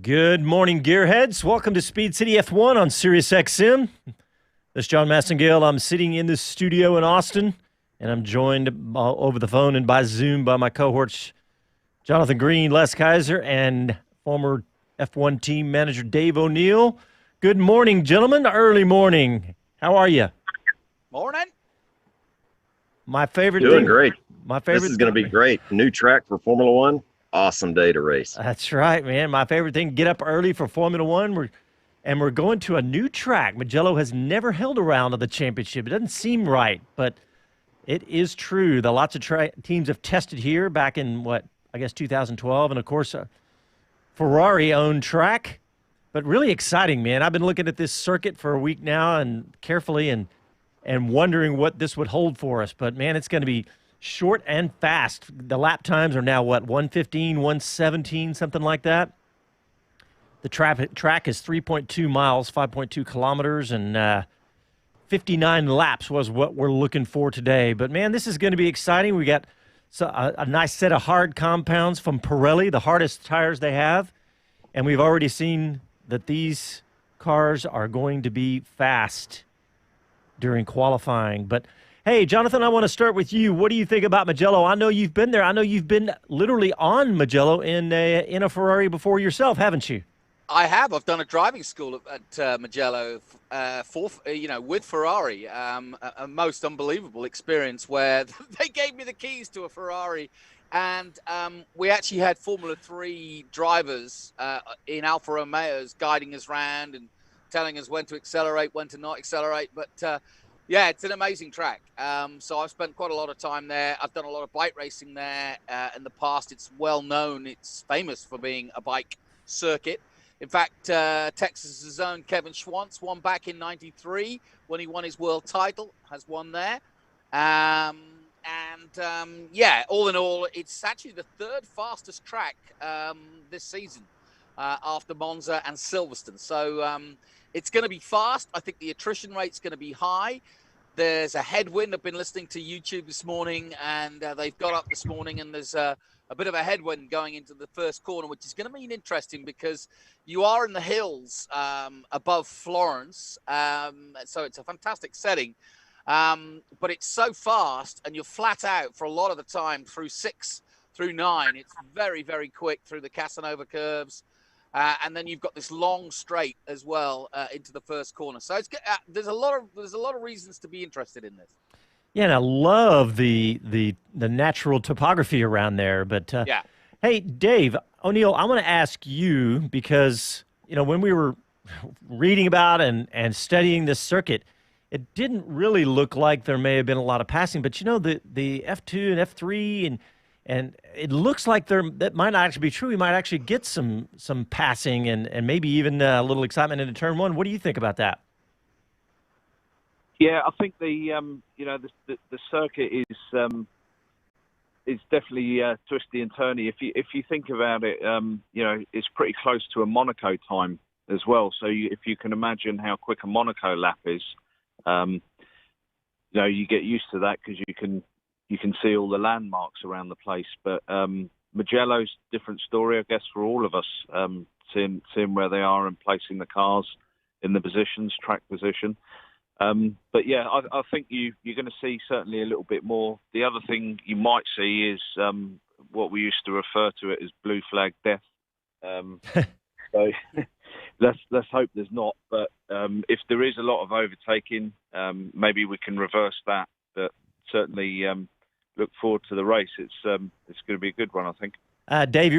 Good morning, gearheads. Welcome to Speed City F1 on Sirius XM. This is John Massengale. I'm sitting in the studio in Austin, and I'm joined over the phone and by Zoom by my cohorts, Jonathan Green, Les Kaiser, and former F1 team manager Dave O'Neill. Good morning, gentlemen. Early morning. How are you? Morning. My favorite Doing thing. great. My favorite. This is going to be great. New track for Formula One. Awesome day to race. That's right, man. My favorite thing, get up early for Formula One. We're going to a new track. Mugello has never held a round of the championship. It doesn't seem right, but it is true. The lots of teams have tested here back in, 2012. And, of course, a Ferrari-owned track. But really exciting, man. I've been looking at this circuit for a week now and carefully and wondering what this would hold for us. But, man, it's going to be short and fast. The lap times are now, 1:15, 1:17, something like that. The track is 3.2 miles, 5.2 kilometers, and 59 laps was what we're looking for today. But, man, this is going to be exciting. We got a nice set of hard compounds from Pirelli, the hardest tires they have. And we've already seen that these cars are going to be fast during qualifying. But, hey, Jonathan, I want to start with you. What do you think about Mugello? I know you've been there. I know you've been literally on Mugello in a Ferrari before yourself, haven't you? I have. I've done a driving school at Mugello with Ferrari. A most unbelievable experience where they gave me the keys to a Ferrari. And we actually had Formula 3 drivers in Alfa Romeos guiding us around and telling us when to accelerate, when to not accelerate. But yeah, it's an amazing track. So I've spent quite a lot of time there. I've done a lot of bike racing there in the past. It's well known. It's famous for being a bike circuit. In fact, Texas's own Kevin Schwantz won back in '93 when he won his world title, has won there. Yeah, all in all, it's actually the third fastest track this season after Monza and Silverstone. So it's going to be fast. I think the attrition rate's going to be high. There's a headwind. I've been listening to YouTube this morning, and they've got up this morning, and there's a bit of a headwind going into the first corner, which is going to be interesting because you are in the hills above Florence. So it's a fantastic setting. But it's so fast, and you're flat out for a lot of the time through 6 through 9. It's very, very quick through the Casanova curves. And then you've got this long straight as well into the first corner. So it's there's a lot of reasons to be interested in this. Yeah, and I love the natural topography around there. But yeah. Hey, Dave O'Neill, I want to ask you because when we were reading about and studying this circuit, it didn't really look like there may have been a lot of passing. But the F2 and F3 and it looks like that might not actually be true. We might actually get some passing and maybe even a little excitement into turn one. What do you think about that? Yeah, I think the circuit is definitely twisty and turny. If you think about it, it's pretty close to a Monaco time as well. So if you can imagine how quick a Monaco lap is, you get used to that because you can see all the landmarks around the place. But Mugello's a different story, I guess, for all of us, seeing where they are and placing the cars in the positions, track position. But yeah, I think you're going to see certainly a little bit more. The other thing you might see is what we used to refer to it as blue flag death. So let's hope there's not. But if there is a lot of overtaking, maybe we can reverse that. But certainly look forward to the race. It's going to be a good one, I think. Dave,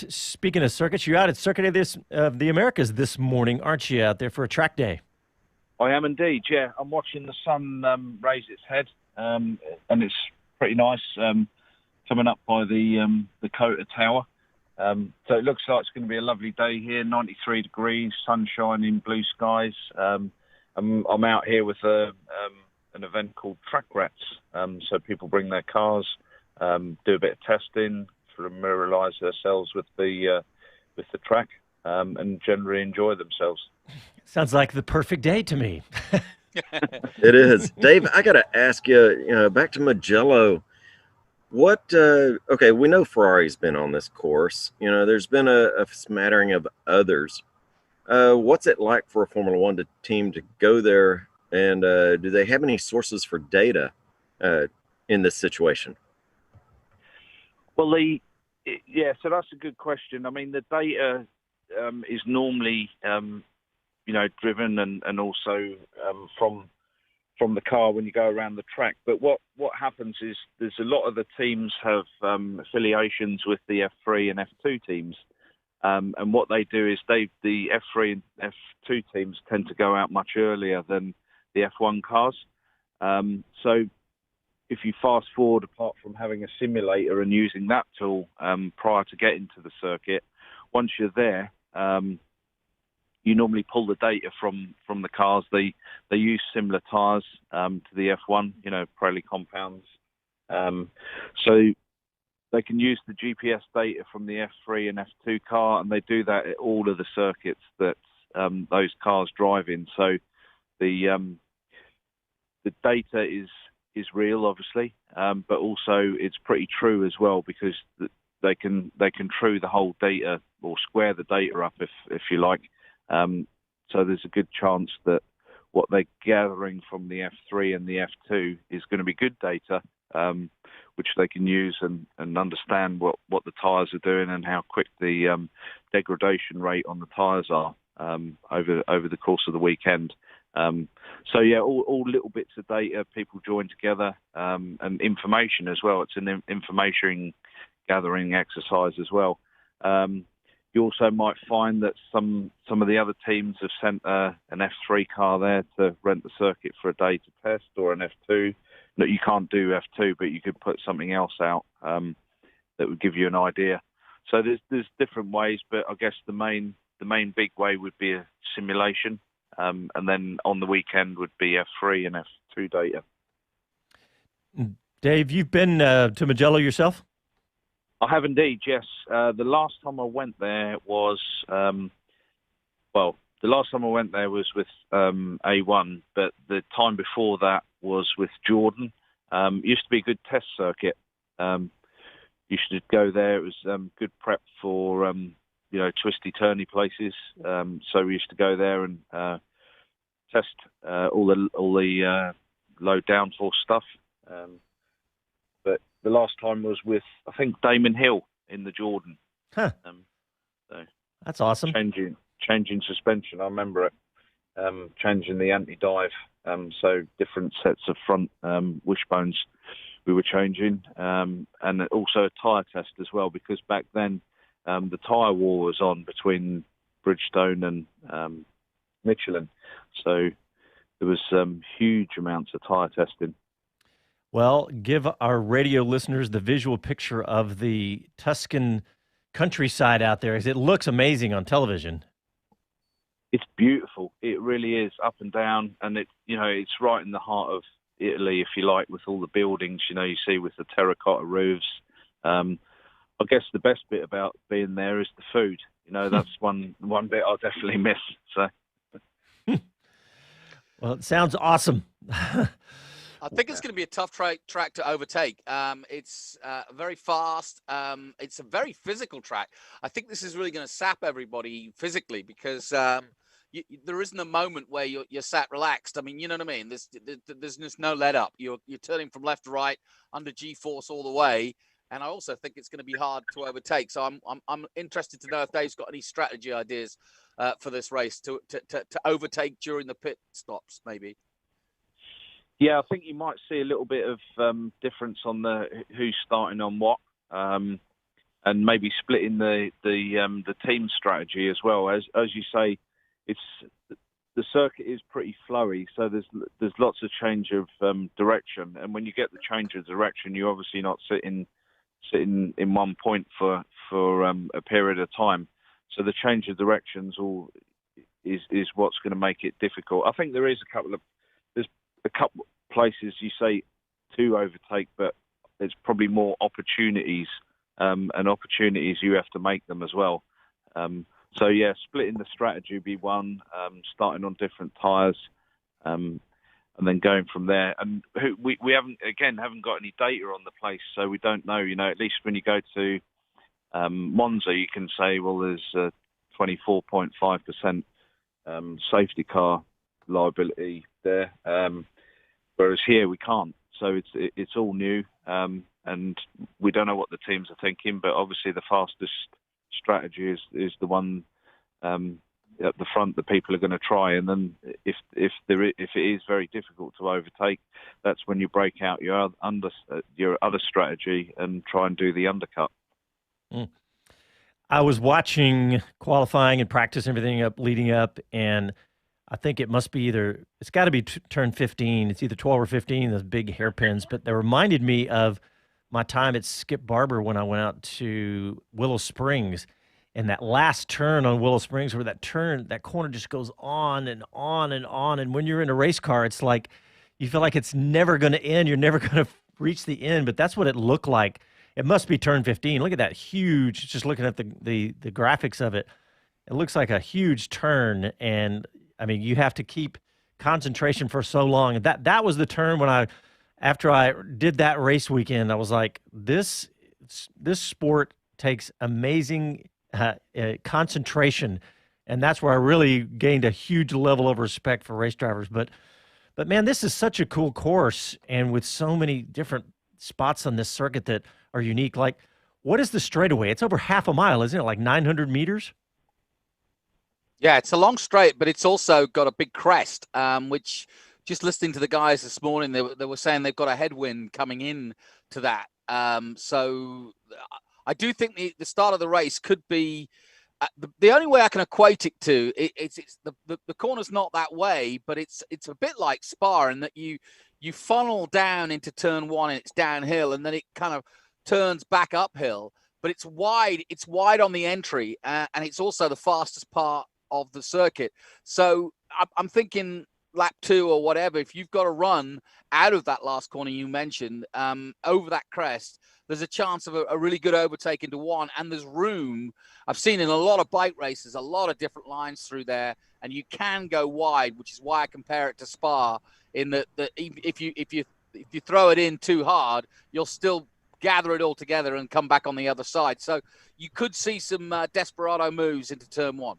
speaking of circuits, you're out at Circuit of the Americas this morning, aren't you, out there for a track day? I am indeed, yeah. I'm watching the sun raise its head, and it's pretty nice coming up by the Cota Tower. So it looks like it's going to be a lovely day here, 93 degrees, sun shining, blue skies. I'm out here with an event called Track Rats. So people bring their cars, do a bit of testing, familiarise themselves with the track, and generally enjoy themselves. Sounds like the perfect day to me. It is. Dave, I got to ask you, back to Mugello, Okay, we know Ferrari's been on this course. There's been a smattering of others. What's it like for a Formula One team to go there, and do they have any sources for data uh, in this situation? Well, yeah, so that's a good question. I mean, the data is normally, driven and also from the car when you go around the track. But what happens is there's a lot of the teams have affiliations with the F3 and F2 teams. And what they do is the F3 and F2 teams tend to go out much earlier than the F1 cars. So if you fast forward, apart from having a simulator and using that tool prior to getting to the circuit, once you're there, you normally pull the data from the cars. They use similar tyres to the F1, Pirelli compounds. So they can use the GPS data from the F3 and F2 car, and they do that at all of the circuits that those cars drive in. So the data is real, obviously, but also it's pretty true as well, because they can true the whole data or square the data up if you like. So there's a good chance that what they're gathering from the F3 and the F2 is going to be good data, which they can use and understand what the tyres are doing and how quick the degradation rate on the tyres are over the course of the weekend. So yeah, all little bits of data, people join together, and information as well. It's an information gathering exercise as well. You also might find that some of the other teams have sent an F3 car there to rent the circuit for a day to test, or an F2. No, you can't do F2, but you could put something else out that would give you an idea. So there's different ways, but I guess the main big way would be a simulation, and then on the weekend would be F3 and F2 data. Dave, you've been to Mugello yourself? I have indeed, yes. The last time I went there was, with A1, but the time before that was with Jordan. It used to be a good test circuit. Used to go there. It was good prep for, twisty, turny places. So we used to go there and test all the low downforce stuff. But the last time was with, I think, Damon Hill in the Jordan. Huh. So that's awesome. Changing suspension, I remember it. Changing the anti-dive. So different sets of front wishbones we were changing. And also a tyre test as well, because back then the tyre war was on between Bridgestone and Michelin. So there was huge amounts of tyre testing. Well, give our radio listeners the visual picture of the Tuscan countryside out there, as it looks amazing on television. It's beautiful. It really is, up and down, and it's right in the heart of Italy, if you like, with all the buildings you see with the terracotta roofs. I guess the best bit about being there is the food. That's one bit I'll definitely miss. So, well, it sounds awesome. I think it's going to be a tough track to overtake. It's very fast. It's a very physical track. I think this is really going to sap everybody physically, because there isn't a moment where you're sat relaxed. I mean, you know what I mean? There's just no let up. You're turning from left to right under G-force all the way. And I also think it's going to be hard to overtake. So I'm interested to know if Dave's got any strategy ideas for this race to overtake during the pit stops, maybe. Yeah, I think you might see a little bit of difference on who's starting on what, and maybe splitting the team strategy as well. As you say, the circuit is pretty flowy, so there's lots of change of direction. And when you get the change of direction, you're obviously not sitting in one point for a period of time. So the change of directions is what's going to make it difficult. I think there's a couple places you say to overtake, but there's probably more opportunities, and opportunities you have to make them as well. So yeah, splitting the strategy would be one, starting on different tyres. I then going from there. And we haven't got any data on the place, so we don't know. At least when you go to Monza, you can say, well, there's 24.5% safety car liability there, whereas here we can't. So it's all new, and we don't know what the teams are thinking. But obviously, the fastest strategy is the one at the front that people are going to try. And then if it is very difficult to overtake, that's when you break out your other strategy and try and do the undercut. Mm. I was watching qualifying and practice and everything leading up, and I think it's got to be turn 15. It's either 12 or 15, those big hairpins. But they reminded me of my time at Skip Barber when I went out to Willow Springs. And that last turn on Willow Springs, where that corner just goes on and on and on. And when you're in a race car, it's like you feel like it's never going to end. You're never going to reach the end. But that's what it looked like. It must be turn 15. Look at that huge, just looking at the graphics of it. It looks like a huge turn. And, I mean, you have to keep concentration for so long. And that was the turn after I did that race weekend, I was like, this sport takes amazing concentration, and that's where I really gained a huge level of respect for race drivers. But man, this is such a cool course, and with so many different spots on this circuit that are unique. Like, what is the straightaway? It's over half a mile, isn't it? Like 900 meters? Yeah, it's a long straight, but it's also got a big crest, which, just listening to the guys this morning, they were saying they've got a headwind coming in to that. So I do think the start of the race could be the only way I can equate it to. The corner's not that way, but it's a bit like Spa in that you funnel down into turn one and it's downhill, and then it kind of turns back uphill. But it's wide. It's wide on the entry, and it's also the fastest part of the circuit. So I'm thinking lap 2 or whatever, if you've got to run out of that last corner you mentioned, over that crest, there's a chance of a really good overtake into one, and there's room. I've seen in a lot of bike races, a lot of different lines through there, and you can go wide, which is why I compare it to Spa, in that if you throw it in too hard, you'll still gather it all together and come back on the other side. So you could see some desperado moves into turn one.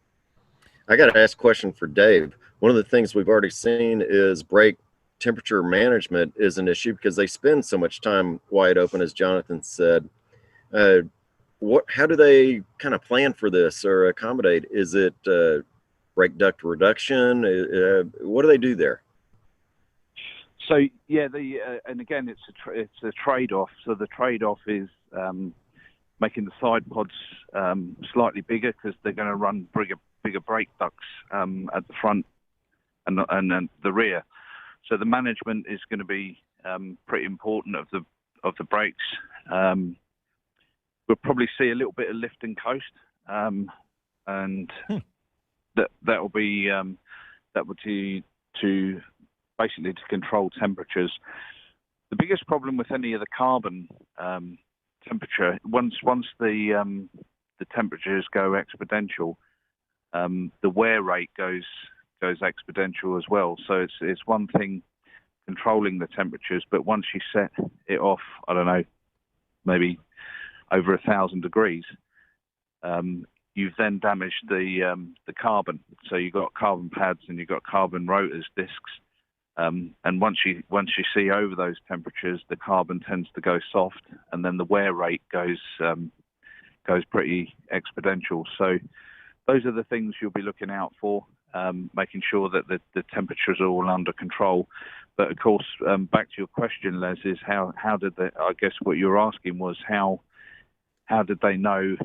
I got to ask a question for Dave. One of the things we've already seen is brake temperature management is an issue because they spend so much time wide open, as Jonathan said. How do they kind of plan for this or accommodate? Is it brake duct reduction? What do they do there? So yeah, and again, it's a trade-off. So the trade-off is making the side pods slightly bigger because they're going to run bigger brake ducts at the front and the rear. So the management is going to be pretty important of the brakes. We'll probably see a little bit of lift and coast, and that will be to basically to control temperatures. The biggest problem with any of the carbon temperature, once the temperatures go exponential, the wear rate goes exponential as well. So it's one thing controlling the temperatures, but once you set it off, I don't know, maybe over 1,000 degrees, you've then damaged the carbon. So you've got carbon pads and you've got carbon rotors, discs, and once you see over those temperatures, the carbon tends to go soft, and then the wear rate goes pretty exponential. So those are the things you'll be looking out for, making sure that the temperatures are all under control. But of course, back to your question, Les, is how did they? I guess what you're asking was how did they know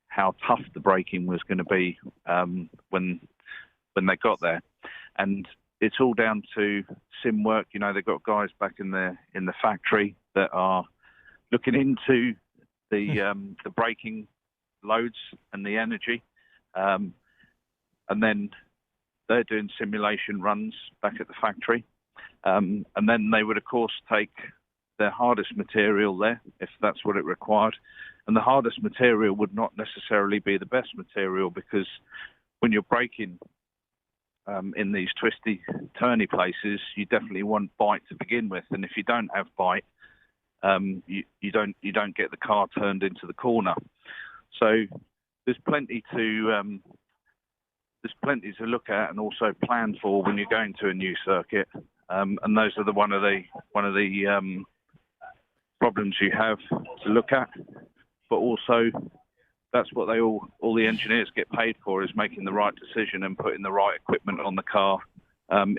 how tough the braking was going to be when they got there? And it's all down to sim work. You know, they've got guys back in the factory that are looking into the braking loads and the energy, and then they're doing simulation runs back at the factory, and then they would of course take their hardest material there if that's what it required, and the hardest material would not necessarily be the best material, because when you're braking in these twisty, turny places, you definitely want bite to begin with. And if you don't have bite, you don't get the car turned into the corner. So there's plenty to look at and also plan for when you're going to a new circuit. And those are one of the problems you have to look at. But also, that's what all the engineers get paid for, is making the right decision and putting the right equipment on the car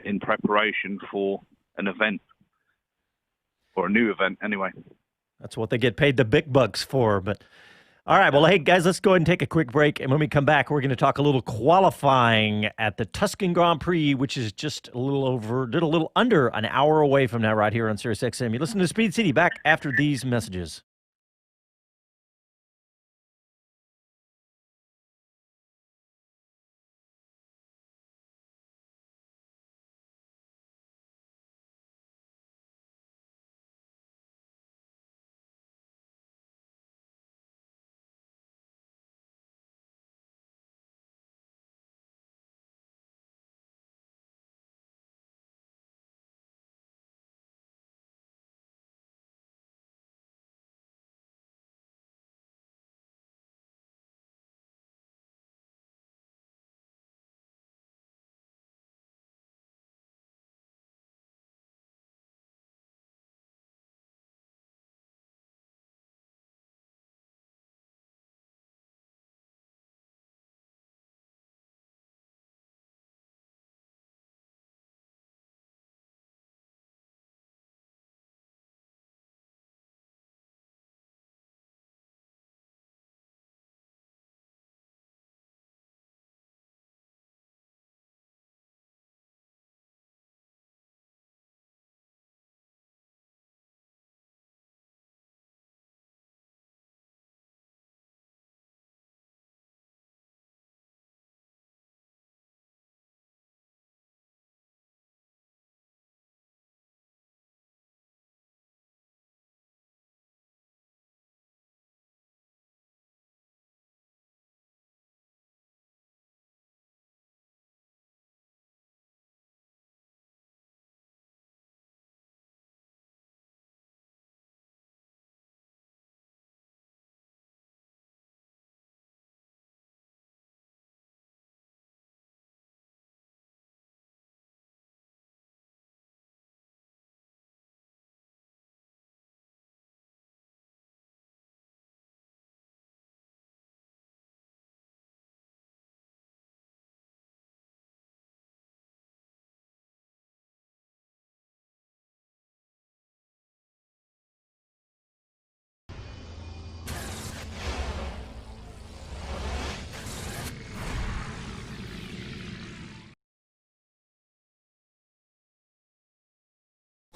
in preparation for an event, or a new event anyway. That's what they get paid the big bucks for. But all right, well, hey, guys, let's go ahead and take a quick break. And when we come back, we're going to talk a little qualifying at the Tuscan Grand Prix, which is just a little under an hour away from now right here on Sirius XM. You listen to Speed City, back after these messages.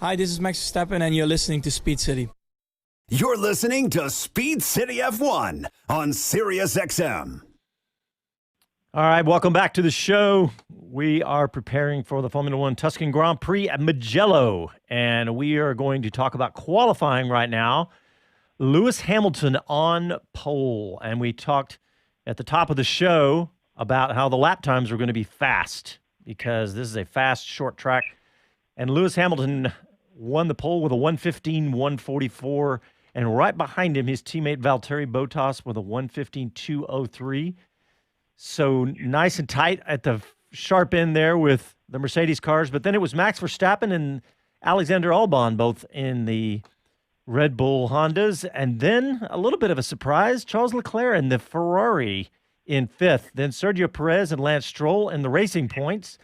Hi, this is Max Verstappen, and you're listening to Speed City. You're listening to Speed City F1 on Sirius XM. All right, welcome back to the show. We are preparing for the Formula One Tuscan Grand Prix at Mugello, and we are going to talk about qualifying right now. Lewis Hamilton on pole, and we talked at the top of the show about how the lap times were going to be fast because this is a fast, short track. And Lewis Hamilton won the pole with a 1:15.144, and right behind him, his teammate Valtteri Bottas with a 1:15.203. So nice and tight at the sharp end there with the Mercedes cars. But then it was Max Verstappen and Alexander Albon, both in the Red Bull Hondas. And then a little bit of a surprise, Charles Leclair in the Ferrari in fifth. Then Sergio Perez and Lance Stroll in the Racing Points.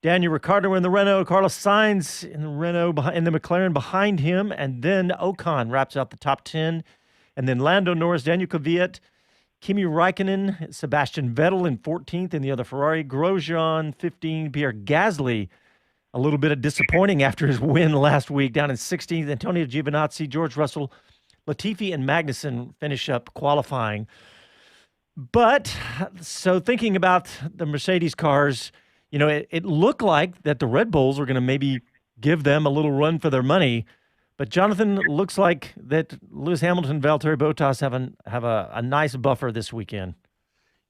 Daniel Ricciardo in the Renault, Carlos Sainz in the Renault, in the McLaren behind him, and then Ocon wraps out the top 10. And then Lando Norris, Daniel Kvyat, Kimi Räikkönen, Sebastian Vettel in 14th in the other Ferrari, Grosjean 15, Pierre Gasly, a little bit of disappointing after his win last week, down in 16th. Antonio Giovinazzi, George Russell, Latifi, and Magnussen finish up qualifying. But, so thinking about the Mercedes cars, you know, it looked like that the Red Bulls were going to maybe give them a little run for their money. But, Jonathan, looks like that Lewis Hamilton and Valtteri Bottas have a nice buffer this weekend.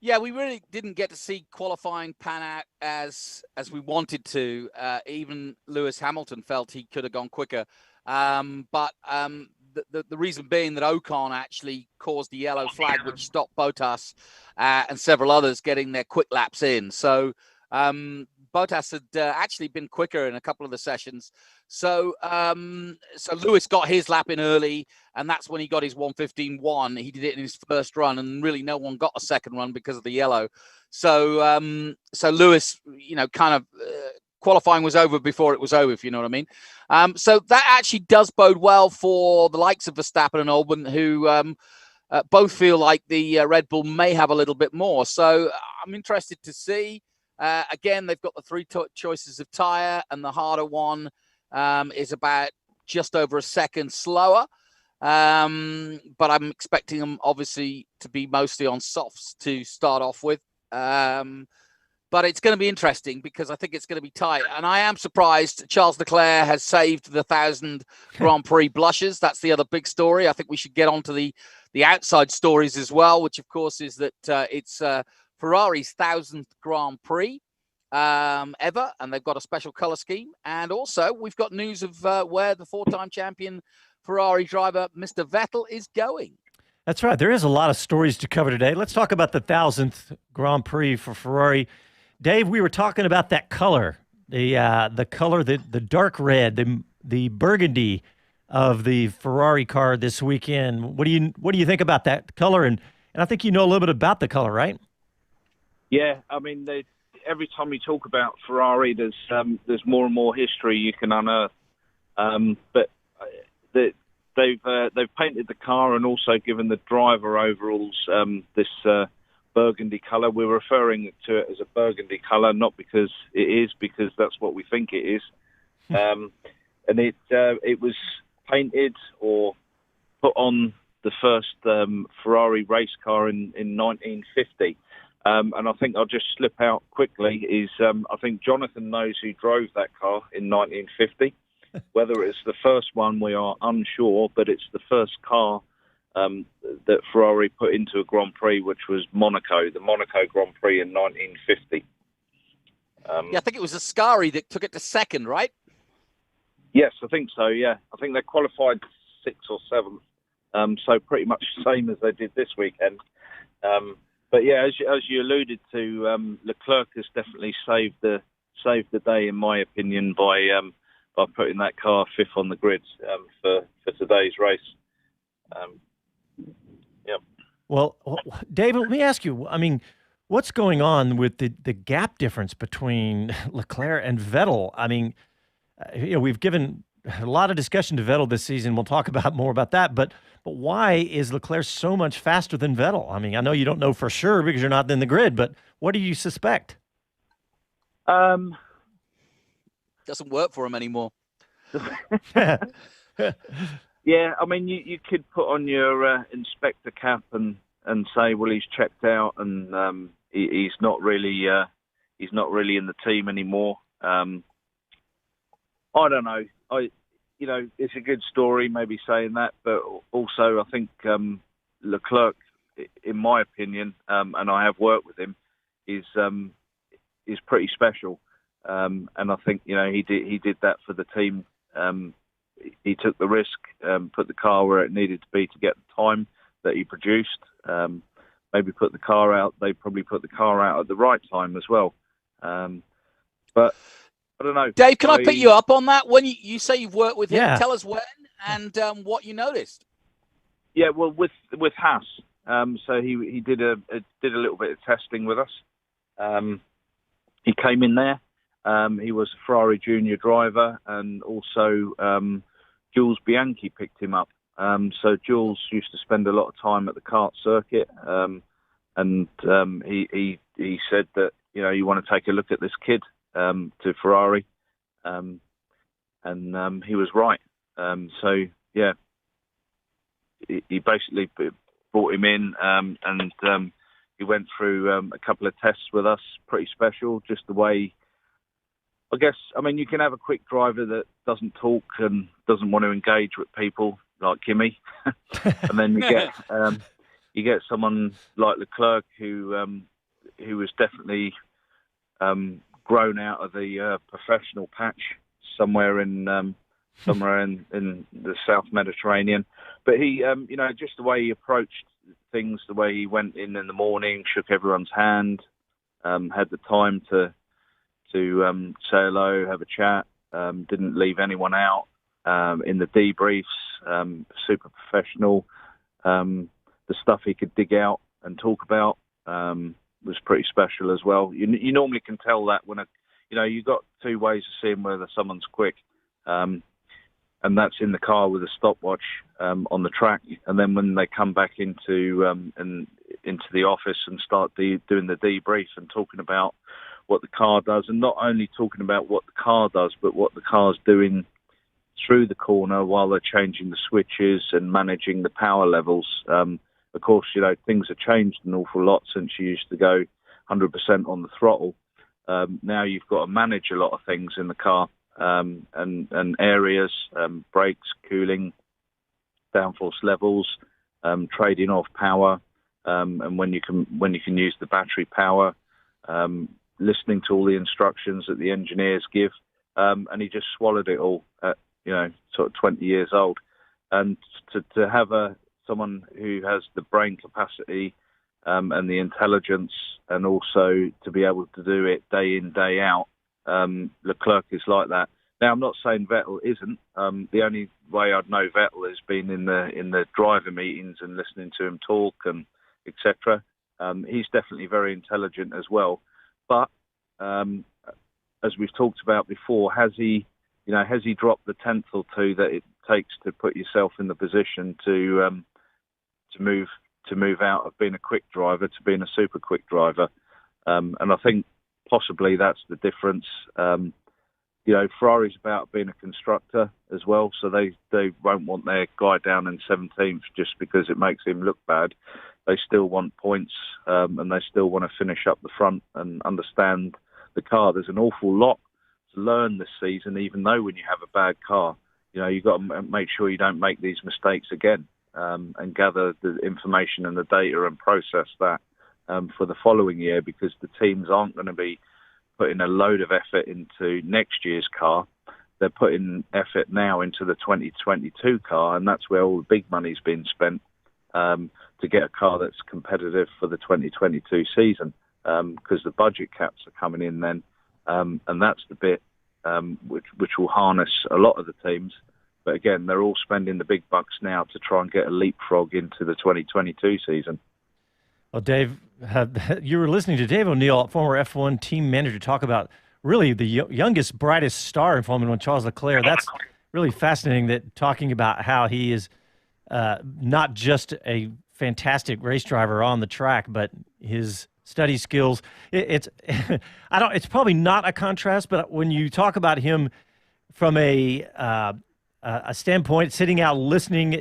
Yeah, we really didn't get to see qualifying pan out as we wanted to. Even Lewis Hamilton felt he could have gone quicker. But the reason being that Ocon actually caused the yellow flag, which stopped Bottas and several others getting their quick laps in. So Bottas had actually been quicker in a couple of the sessions. So Lewis got his lap in early, and that's when he got his 1:15.1. He did it in his first run, and really no one got a second run because of the yellow. So Lewis, kind of qualifying was over before it was over, if you know what I mean. So that actually does bode well for the likes of Verstappen and Albon, who both feel like the Red Bull may have a little bit more. So I'm interested to see. Again, they've got the three choices of tyre, and the harder one is about just over a second slower. But I'm expecting them, obviously, to be mostly on softs to start off with. But it's going to be interesting because I think it's going to be tight. And I am surprised Charles Leclair has saved the 1,000 Grand Prix blushes. That's the other big story. I think we should get on to the outside stories as well, which, of course, is that it's Ferrari's 1,000th Grand Prix ever, and they've got a special colour scheme. And also, we've got news of where the four-time champion Ferrari driver, Mr. Vettel, is going. That's right. There is a lot of stories to cover today. Let's talk about the 1,000th Grand Prix for Ferrari. Dave, we were talking about that color, the color, the dark red, the burgundy of the Ferrari car this weekend. What do you think about that color? And I think you know a little bit about the color, right? Yeah, I mean, every time you talk about Ferrari, there's more and more history you can unearth. But they've painted the car and also given the driver overalls this burgundy colour. We're referring to it as a burgundy colour, not because it is, because that's what we think it is. And it was painted or put on the first Ferrari race car in 1950. And I think I'll just slip out quickly I think Jonathan knows who drove that car in 1950. Whether it's the first one, we are unsure, but it's the first car that Ferrari put into a Grand Prix, which was Monaco, the Monaco Grand Prix in 1950. I think it was Ascari that took it to second, right? Yes, I think so, yeah. I think they qualified 6th or 7th, so pretty much the same as they did this weekend. But yeah, as you alluded to, Leclerc has definitely saved the day, in my opinion, by putting that car 5th on the grid for today's race. Yep. Well, David, let me ask you. I mean, what's going on with the gap difference between Leclerc and Vettel? I mean, we've given a lot of discussion to Vettel this season. We'll talk more about that. But why is Leclerc so much faster than Vettel? I mean, I know you don't know for sure because you're not in the grid, but what do you suspect? Doesn't work for him anymore. Yeah, I mean, you could put on your inspector cap and say, well, he's checked out and he's not really in the team anymore. I don't know. It's a good story, maybe saying that, but also I think Leclerc, in my opinion, and I have worked with him, is pretty special. And I think he did that for the team. He took the risk, put the car where it needed to be to get the time that he produced. Maybe put the car out. They probably put the car out at the right time as well. But I don't know. Dave, can I pick you up on that? When you say you've worked with him, yeah. Tell us when and what you noticed. Yeah, well, with Haas, so he did a little bit of testing with us. He came in there. He was a Ferrari junior driver, and also Jules Bianchi picked him up. So Jules used to spend a lot of time at the kart circuit, and he said that you want to take a look at this kid to Ferrari, and he was right. So yeah, he basically brought him in, and he went through a couple of tests with us, pretty special, just the way. I guess, I mean, you can have a quick driver that doesn't talk and doesn't want to engage with people, like Kimi, and then you get someone like Leclerc who he was definitely grown out of the professional patch somewhere in the South Mediterranean. But he, just the way he approached things, the way he went in the morning, shook everyone's hand, had the time to say hello, have a chat, didn't leave anyone out in the debriefs, super professional. The stuff he could dig out and talk about was pretty special as well. You normally can tell that when you've got two ways of seeing whether someone's quick, and that's in the car with a stopwatch on the track, and then when they come back into the office and start doing the debrief and talking about what the car does, and not only talking about what the car does, but what the car's doing through the corner while they're changing the switches and managing the power levels. Of course, things have changed an awful lot since you used to go 100% on the throttle. Now you've got to manage a lot of things in the car, and areas, brakes, cooling, downforce levels, trading off power, and when you can use the battery power, listening to all the instructions that the engineers give, and he just swallowed it all at sort of 20 years old, and to have someone who has the brain capacity and the intelligence, and also to be able to do it day in, day out. Leclerc is like that. Now, I'm not saying Vettel isn't. The only way I'd know Vettel is being in the driver meetings and listening to him talk and etc. He's definitely very intelligent as well. But as we've talked about before, has he dropped the tenth or two that it takes to put yourself in the position to move out of being a quick driver to being a super quick driver? And I think possibly that's the difference. Ferrari's about being a constructor as well, so they won't want their guy down in 17th just because it makes him look bad. They still want points, and they still want to finish up the front and understand the car. There's an awful lot to learn this season, even though when you have a bad car, you've got to make sure you don't make these mistakes again, and gather the information and the data and process that for the following year, because the teams aren't going to be putting a load of effort into next year's car. They're putting effort now into the 2022 car, and that's where all the big money's been spent to get a car that's competitive for the 2022 season, because the budget caps are coming in then, and that's the bit which will harness a lot of the teams. But again, they're all spending the big bucks now to try and get a leapfrog into the 2022 season. Well, Dave, you were listening to Dave O'Neill, former F1 team manager, talk about really the youngest, brightest star in Formula One, Charles Leclerc. That's really fascinating, that talking about how he is not just a fantastic race driver on the track, but his study skills. It's probably not a contrast, but when you talk about him from a standpoint, sitting out listening,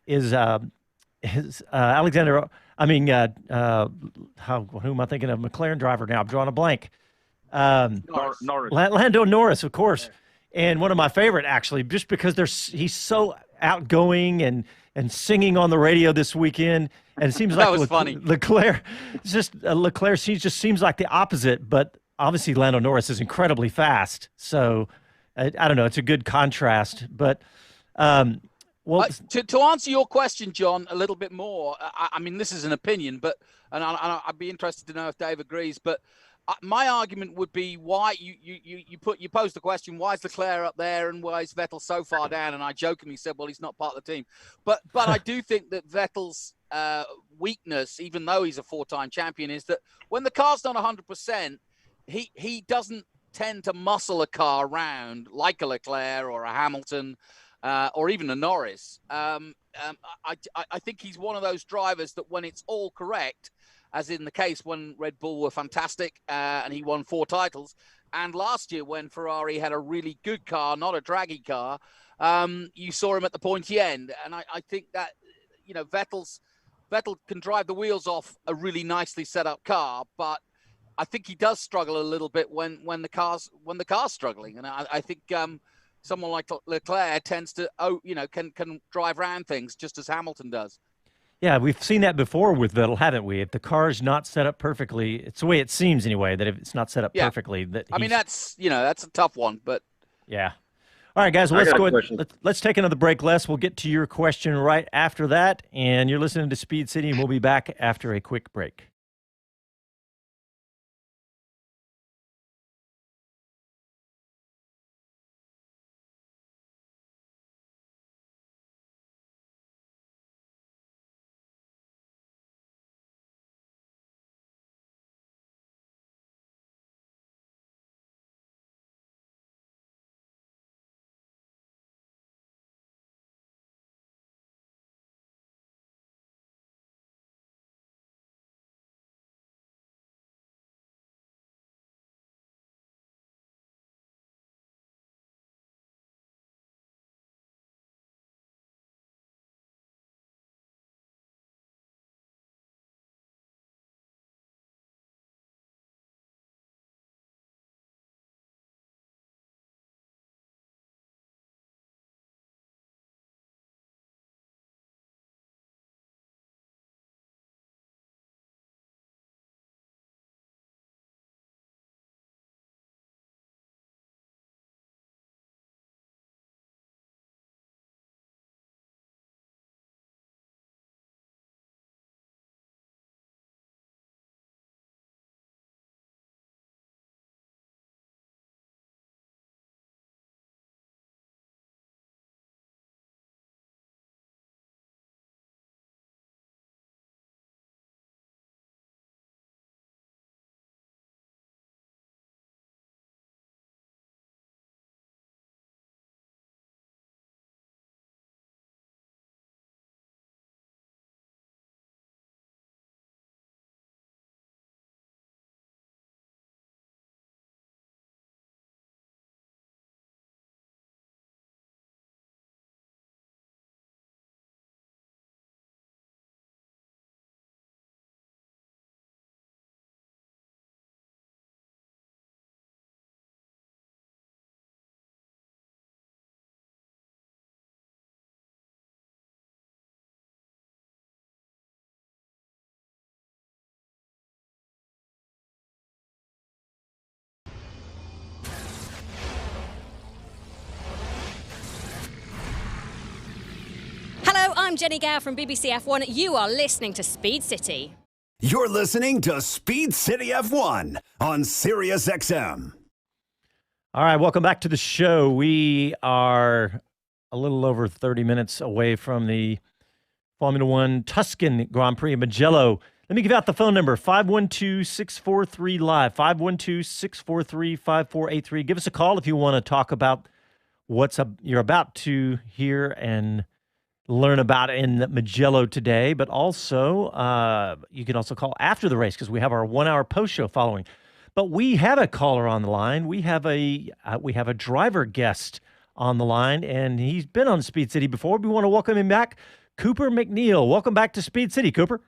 is Alexander. I mean, who am I thinking of? McLaren driver now. I'm drawing a blank. Norris. Lando Norris, of course. And one of my favorite, actually, just because he's so outgoing and singing on the radio this weekend. And it seems like that was funny. Leclair just seems like the opposite. But obviously, Lando Norris is incredibly fast. So I don't know. It's a good contrast. But to answer your question, John, a little bit more. I mean, this is an opinion, but I'd be interested to know if Dave agrees. But my argument would be why you posed the question, why is Leclerc up there and why is Vettel so far down? And I jokingly said, well, he's not part of the team. But I do think that Vettel's weakness, even though he's a four-time champion, is that when the car's not 100%, he doesn't tend to muscle a car around like a Leclerc or a Hamilton. Or even a Norris. I think he's one of those drivers that when it's all correct, as in the case when Red Bull were fantastic and he won 4 titles, and last year when Ferrari had a really good car, not a draggy car, you saw him at the pointy end. And I think that, Vettel can drive the wheels off a really nicely set up car, but I think he does struggle a little bit when the car's struggling. And I think someone like Leclerc tends to, can drive around things just as Hamilton does. Yeah, we've seen that before with Vettel, haven't we? If the car's not set up perfectly, it's the way it seems anyway, that if it's not set up perfectly, that I mean, that's a tough one, but yeah. All right, guys, well, I let's got a go ahead. question. Let's take another break, Les. We'll get to your question right after that. And you're listening to Speed City, and we'll be back after a quick break. Hello, I'm Jenny Gow from BBC F1. You are listening to Speed City. You're listening to Speed City F1 on Sirius XM. All right, welcome back to the show. We are a little over 30 minutes away from the Formula One Tuscan Grand Prix in Mugello. Let me give out the phone number, 512-643-LIVE, 512-643-5483. Give us a call if you want to talk about what's up you're about to hear and learn about in Mugello today, but also you can also call after the race because we have our 1 hour post show following. But we have a caller on the line. We have a driver guest on the line, and he's been on Speed City before. We want to welcome him back, Cooper McNeil. Welcome back to Speed City, Cooper.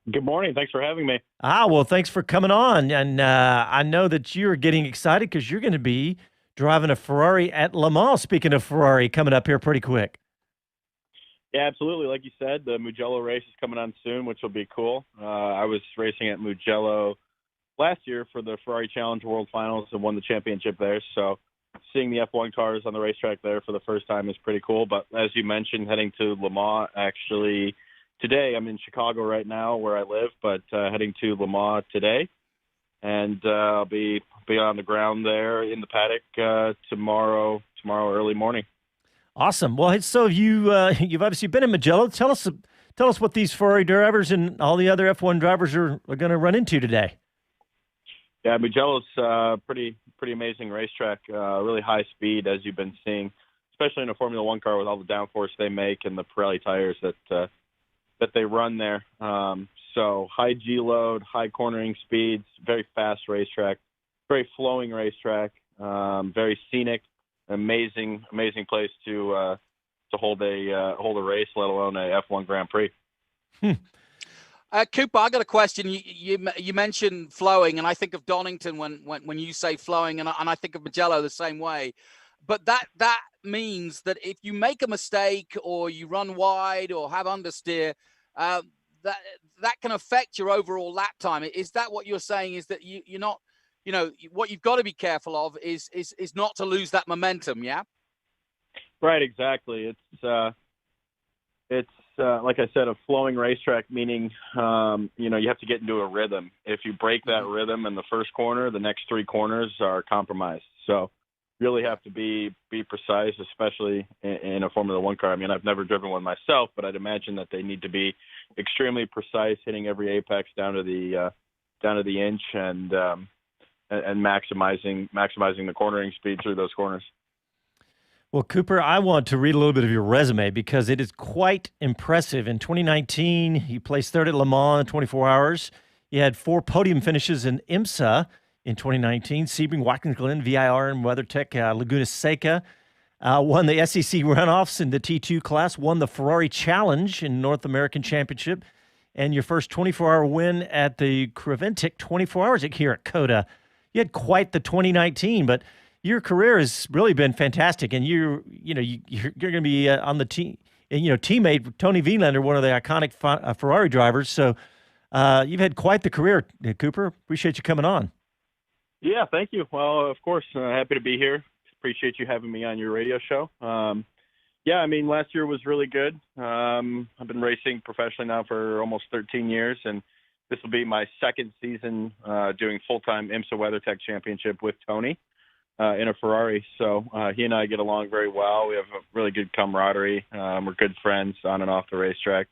Good morning. Thanks for having me. Well, thanks for coming on. And I know that you're getting excited because you're going to be driving a Ferrari at Le Mans. Speaking of Ferrari, coming up here pretty quick. Yeah, absolutely. Like you said, the Mugello race is coming on soon, which will be cool. I was racing at Mugello last year for the Ferrari Challenge World Finals and won the championship there. So seeing the F1 cars on the racetrack there for the first time is pretty cool. But as you mentioned, heading to Le Mans, actually today, I'm in Chicago right now where I live, but heading to Le Mans today. And I'll be on the ground there in the paddock tomorrow early morning. Awesome. Well, so you've obviously been in Mugello. Tell us what these Ferrari drivers and all the other F1 drivers are going to run into today. Yeah, Mugello's pretty amazing racetrack. Really high speed, as you've been seeing, especially in a Formula One car with all the downforce they make and the Pirelli tires that they run there. So high G load, high cornering speeds, very fast racetrack, very flowing racetrack, very scenic. Amazing place to hold a race, let alone a F1 Grand Prix. Cooper, I got a question. You mentioned flowing, and I think of Donington when you say flowing, and I think of Mugello the same way. But that means that if you make a mistake or you run wide or have understeer, that can affect your overall lap time. Is that what you're saying? Is that you're not, what you've got to be careful of is not to lose that momentum? Yeah. Right. Exactly. It's like I said, a flowing racetrack, meaning, you have to get into a rhythm. If you break that rhythm in the first corner, the next 3 corners are compromised. So really have to be precise, especially in a Formula One car. I mean, I've never driven one myself, but I'd imagine that they need to be extremely precise, hitting every apex down to the inch, and maximizing the cornering speed through those corners. Well, Cooper, I want to read a little bit of your resume because it is quite impressive. In 2019, you placed third at Le Mans in 24 hours. You had 4 podium finishes in IMSA in 2019, Sebring, Watkins Glen, VIR, and WeatherTech, Laguna Seca. Won the SEC runoffs in the T2 class, won the Ferrari Challenge in North American Championship, and your first 24-hour win at the Creventic 24 hours here at COTA. You had quite the 2019, but your career has really been fantastic, and you're going to be on the team. Teammate with Tony Wielander, one of the iconic Ferrari drivers. So you've had quite the career, Cooper. Appreciate you coming on. Yeah, thank you. Well, of course, happy to be here. Appreciate you having me on your radio show. Last year was really good. I've been racing professionally now for almost 13 years, and this will be my second season doing full-time IMSA WeatherTech Championship with Tony in a Ferrari. So he and I get along very well. We have a really good camaraderie. We're good friends on and off the racetrack,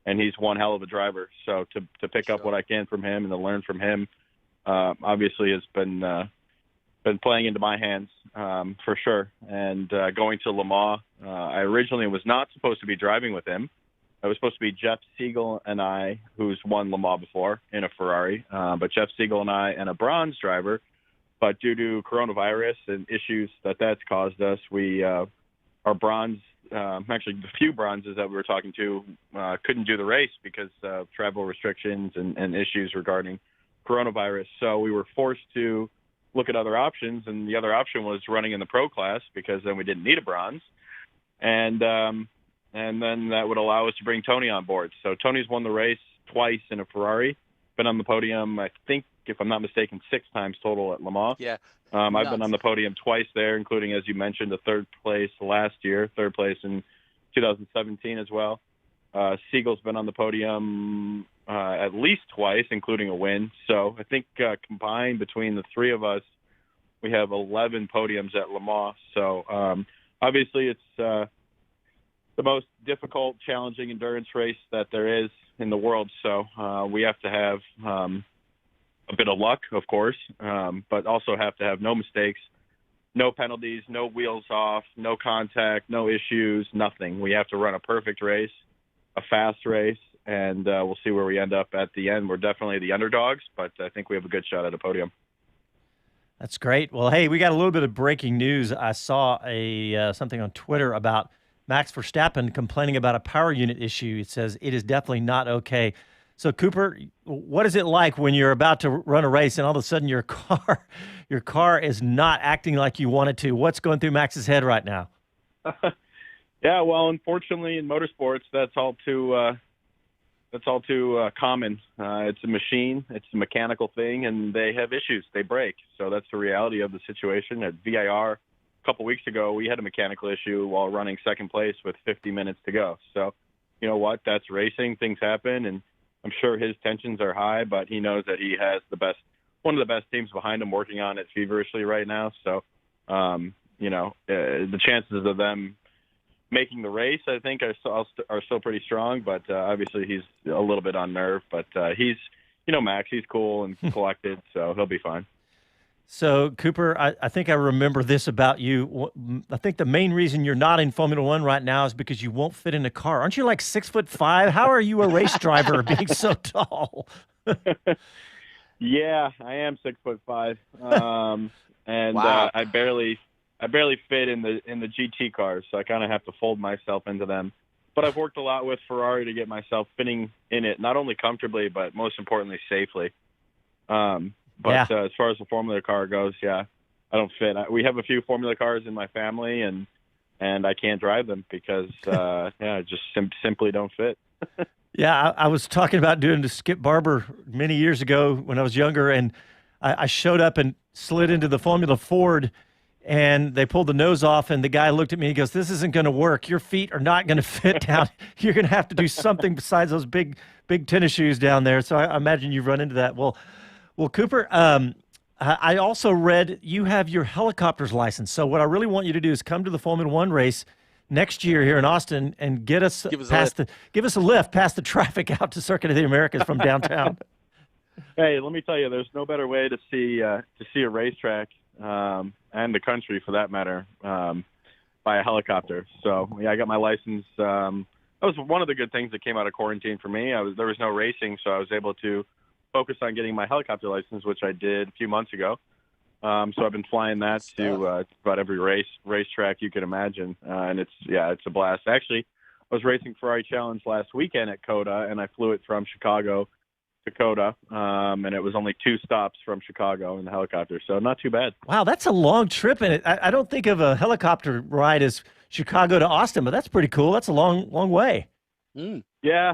and he's one hell of a driver. So to pick up what I can from him and to learn from him, obviously has been playing into my hands for sure. And going to Le Mans, I originally was not supposed to be driving with him. I was supposed to be Jeff Siegel and I, who's won Le Mans before in a Ferrari, but Jeff Siegel and I and a bronze driver. But due to coronavirus and issues that's caused us, our bronze, actually the few bronzes that we were talking to couldn't do the race because of travel restrictions and issues regarding coronavirus. So we were forced to look at other options, and the other option was running in the pro class because then we didn't need a bronze. And then that would allow us to bring Tony on board. So Tony's won the race twice in a Ferrari, been on the podium, I think, if I'm not mistaken, 6 times total at Le Mans. Yeah. I've been on the podium twice there, including, as you mentioned, a 3rd place last year, 3rd place in 2017 as well. Siegel's been on the podium at least twice, including a win. So I think combined between the 3 of us, we have 11 podiums at Le Mans. So obviously it's the most difficult, challenging endurance race that there is in the world. So we have to have a bit of luck, of course, but also have to have no mistakes, no penalties, no wheels off, no contact, no issues, nothing. We have to run a perfect race, a fast race, and we'll see where we end up at the end. We're definitely the underdogs, but I think we have a good shot at a podium. That's great. Well, hey, we got a little bit of breaking news. I saw something on Twitter about Max Verstappen complaining about a power unit issue. It says it is definitely not okay. So, Cooper, what is it like when you're about to run a race and all of a sudden your car is not acting like you want it to? What's going through Max's head right now? Yeah, well, unfortunately, in motorsports, that's all too common. It's a machine, it's a mechanical thing, and they have issues. They break. So that's the reality of the situation. At VIR a couple weeks ago, we had a mechanical issue while running 2nd place with 50 minutes to go. So, you know what? That's racing. Things happen, and I'm sure his tensions are high, but he knows that he has one of the best teams behind him working on it feverishly right now. So, the chances of them making the race, I think, are still pretty strong. But obviously, he's a little bit on nerve. But he's, Max, he's cool and collected, so he'll be fine. So, Cooper, I think I remember this about you. I think the main reason you're not in Formula One right now is because you won't fit in a car. Aren't you like 6'5"? How are you a race driver being so tall? Yeah, I am 6'5", and wow. I barely fit in the GT cars, so I kind of have to fold myself into them. But I've worked a lot with Ferrari to get myself fitting in it, not only comfortably, but most importantly, safely. But as far as the Formula car goes, I don't fit. We have a few Formula cars in my family, and I can't drive them because I just simply don't fit. Yeah, I was talking about doing the Skip Barber many years ago when I was younger, and I showed up and slid into the Formula Ford, and they pulled the nose off, and the guy looked at me and goes, "This isn't going to work. Your feet are not going to fit down. You're going to have to do something besides those big tennis shoes down there." So I imagine you've run into that. Well, Cooper, I also read you have your helicopter's license. So what I really want you to do is come to the Formula One race next year here in Austin and give us a lift past the traffic out to Circuit of the Americas from downtown. Hey, let me tell you, there's no better way to see a racetrack and the country, for that matter, by a helicopter. So yeah, I got my license. That was one of the good things that came out of quarantine for me. There was no racing, so I was able to focus on getting my helicopter license, which I did a few months ago. So I've been flying that to about every racetrack you can imagine, and it's a blast. Actually, I was racing Ferrari Challenge last weekend at COTA, and I flew it from Chicago to COTA, and it was only 2 stops from Chicago in the helicopter, so not too bad. Wow, that's a long trip, and I don't think of a helicopter ride as Chicago to Austin, but that's pretty cool. That's a long way. Mm. Yeah,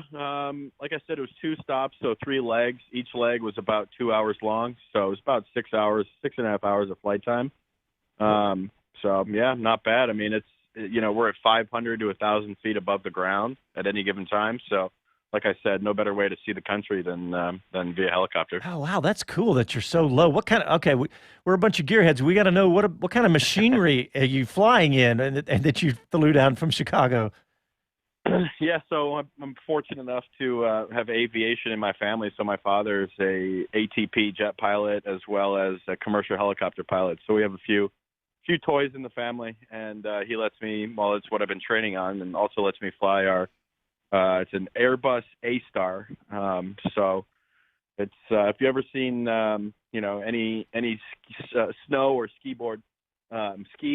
like I said, it was 2 stops, so 3 legs. Each leg was about 2 hours long, so it was about 6.5 hours of flight time. So yeah, not bad. I mean, we're at 500 to 1,000 feet above the ground at any given time. So, like I said, no better way to see the country than via helicopter. Oh wow, that's cool that you're so low. What kind of we're a bunch of gearheads. We got to know what kind of machinery are you flying in, and that you flew down from Chicago. Yeah, so I'm fortunate enough to have aviation in my family. So my father's a ATP jet pilot as well as a commercial helicopter pilot. So we have a few toys in the family, and he lets me. Well, it's what I've been training on, and also lets me fly our. It's an Airbus A-Star. So it's if you ever seen any snow or ski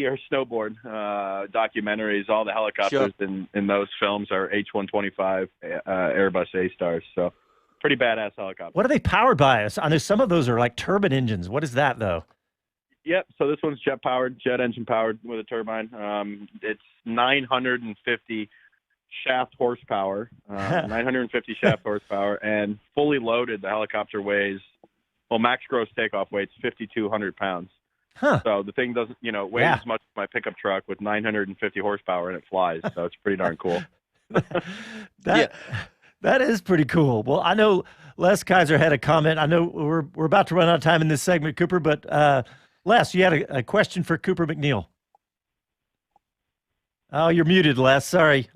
or snowboard documentaries, all the helicopters in those films are H-125 Airbus A-Stars. So pretty badass helicopter. What are they powered by? I know some of those are like turbine engines. What is that, though? Yep. So this one's jet engine powered with a turbine. It's 950 shaft horsepower, 950 shaft horsepower, and fully loaded. The helicopter weighs, max gross takeoff weight's 5,200 pounds. Huh. So the thing doesn't, weigh as much as my pickup truck with 950 horsepower, and it flies. So it's pretty darn cool. That is pretty cool. Well, I know Les Kaiser had a comment. I know we're about to run out of time in this segment, Cooper, but Les, you had a question for Cooper McNeil. Oh, you're muted, Les. Sorry.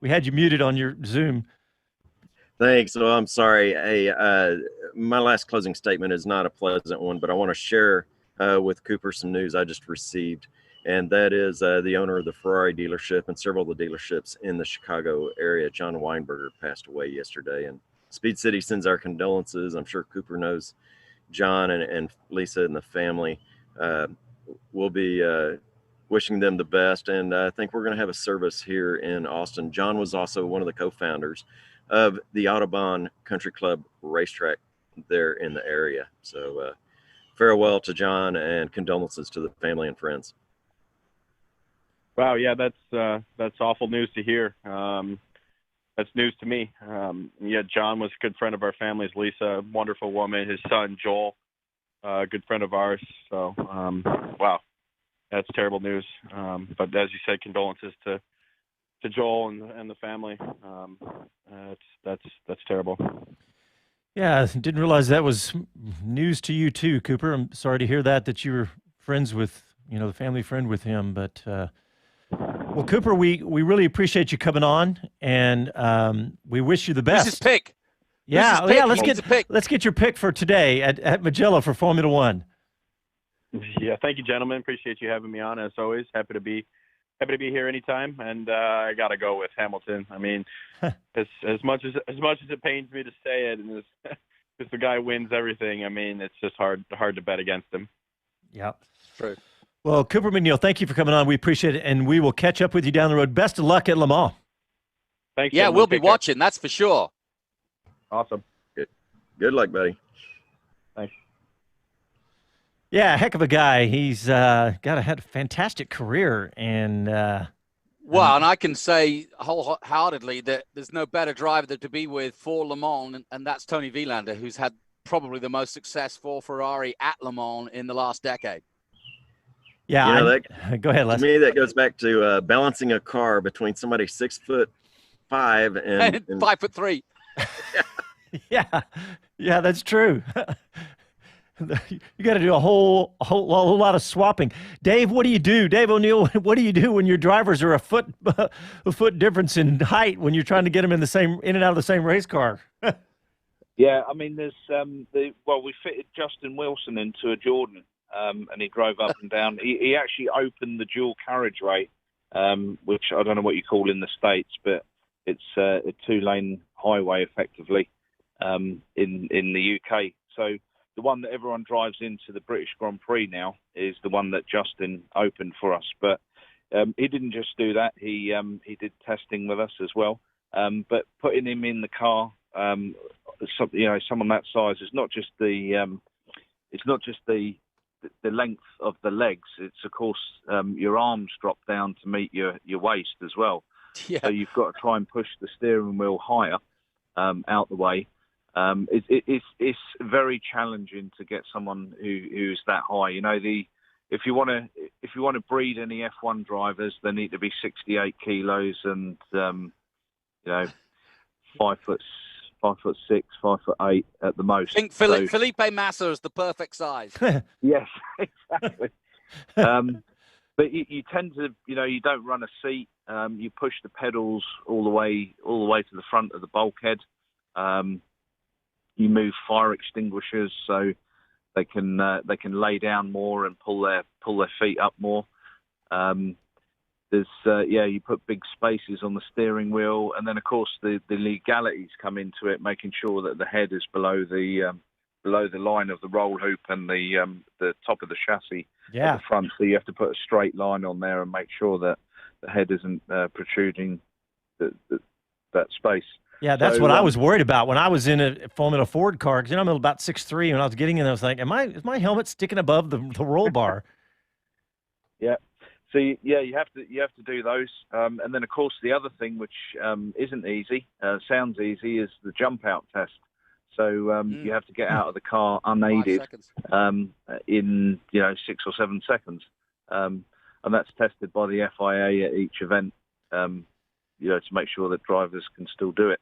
We had you muted on your Zoom. Thanks. Well, I'm sorry. Hey, my last closing statement is not a pleasant one, but I want to share with Cooper some news I just received, and that is the owner of the Ferrari dealership and several of the dealerships in the Chicago area, John Weinberger, passed away yesterday. And Speed City sends our condolences. I'm sure Cooper knows John and Lisa and the family. We'll be wishing them the best, and I think we're going to have a service here in Austin. John was also one of the co-founders of the Autobahn Country Club racetrack there in the area. So farewell to John and condolences to the family and friends. Wow, yeah, that's awful news to hear. That's news to me. John was a good friend of our family's. Lisa, wonderful woman. His son Joel, a good friend of ours. So wow. That's terrible news. But as you said, condolences to Joel and the family. That's terrible. Yeah, I didn't realize that was news to you too, Cooper. I'm sorry to hear that you were friends with, the family friend with him. But well, Cooper, we really appreciate you coming on, and we wish you the best. Who's his pick? Yeah, let's get your pick for today at Mugello for Formula One. Yeah, thank you, gentlemen. Appreciate you having me on. As always, happy to be here anytime. And I got to go with Hamilton. I mean, as much as it pains me to say it, and as the guy wins everything, I mean, it's just hard to bet against him. Yep, true. Well, Cooper McNeil, thank you for coming on. We appreciate it, and we will catch up with you down the road. Best of luck at Le Mans. Thank you. Yeah, we'll be watching. That's for sure. Awesome. Good luck, buddy. Thanks. Yeah, heck of a guy. He's had a fantastic career and Well, and I can say wholeheartedly that there's no better driver to be with for Le Mans, and that's Tony Vilander, who's had probably the most success for Ferrari at Le Mans in the last decade. Yeah, go ahead, Les. To me, that goes back to balancing a car between somebody 6'5" and 5'3". Yeah, that's true. You got to do a whole lot of swapping. Dave, what do you do? Dave O'Neill, what do you do when your drivers are a foot difference in height when you're trying to get them in and out of the same race car? Yeah, I mean, there's we fitted Justin Wilson into a Jordan, and he drove up and down. He actually opened the dual carriageway, which I don't know what you call in the States, but it's a 2-lane highway effectively in the UK. So the one that everyone drives into the British Grand Prix now is the one that Justin opened for us. But he didn't just do that; he did testing with us as well. But putting him in the car, someone that size is not just the length of the legs. It's of course your arms drop down to meet your waist as well. Yeah. So you've got to try and push the steering wheel higher out the way. It's very challenging to get someone who's that high. If you want to breed any F1 drivers, they need to be 68 kilos and 5'6", 5'6", 5'8" at the most. I think Felipe Massa is the perfect size. Yes, exactly. But you tend to, you don't run a seat. You push the pedals all the way to the front of the bulkhead. You move fire extinguishers so they can lay down more and pull their feet up more. You put big spaces on the steering wheel, and then of course the legalities come into it, making sure that the head is below the line of the roll hoop and the top of the chassis at the front. So you have to put a straight line on there and make sure that the head isn't protruding that space. Yeah, that's what I was worried about when I was in a Formula Ford car. Because I'm about 6'3", when I was getting in, I was like, is my helmet sticking above the roll bar? Yeah. So you have to do those, and then of course the other thing which isn't easy, sounds easy, is the jump out test. So you have to get out of the car unaided in 6 or 7 seconds, and that's tested by the FIA at each event. To make sure that drivers can still do it.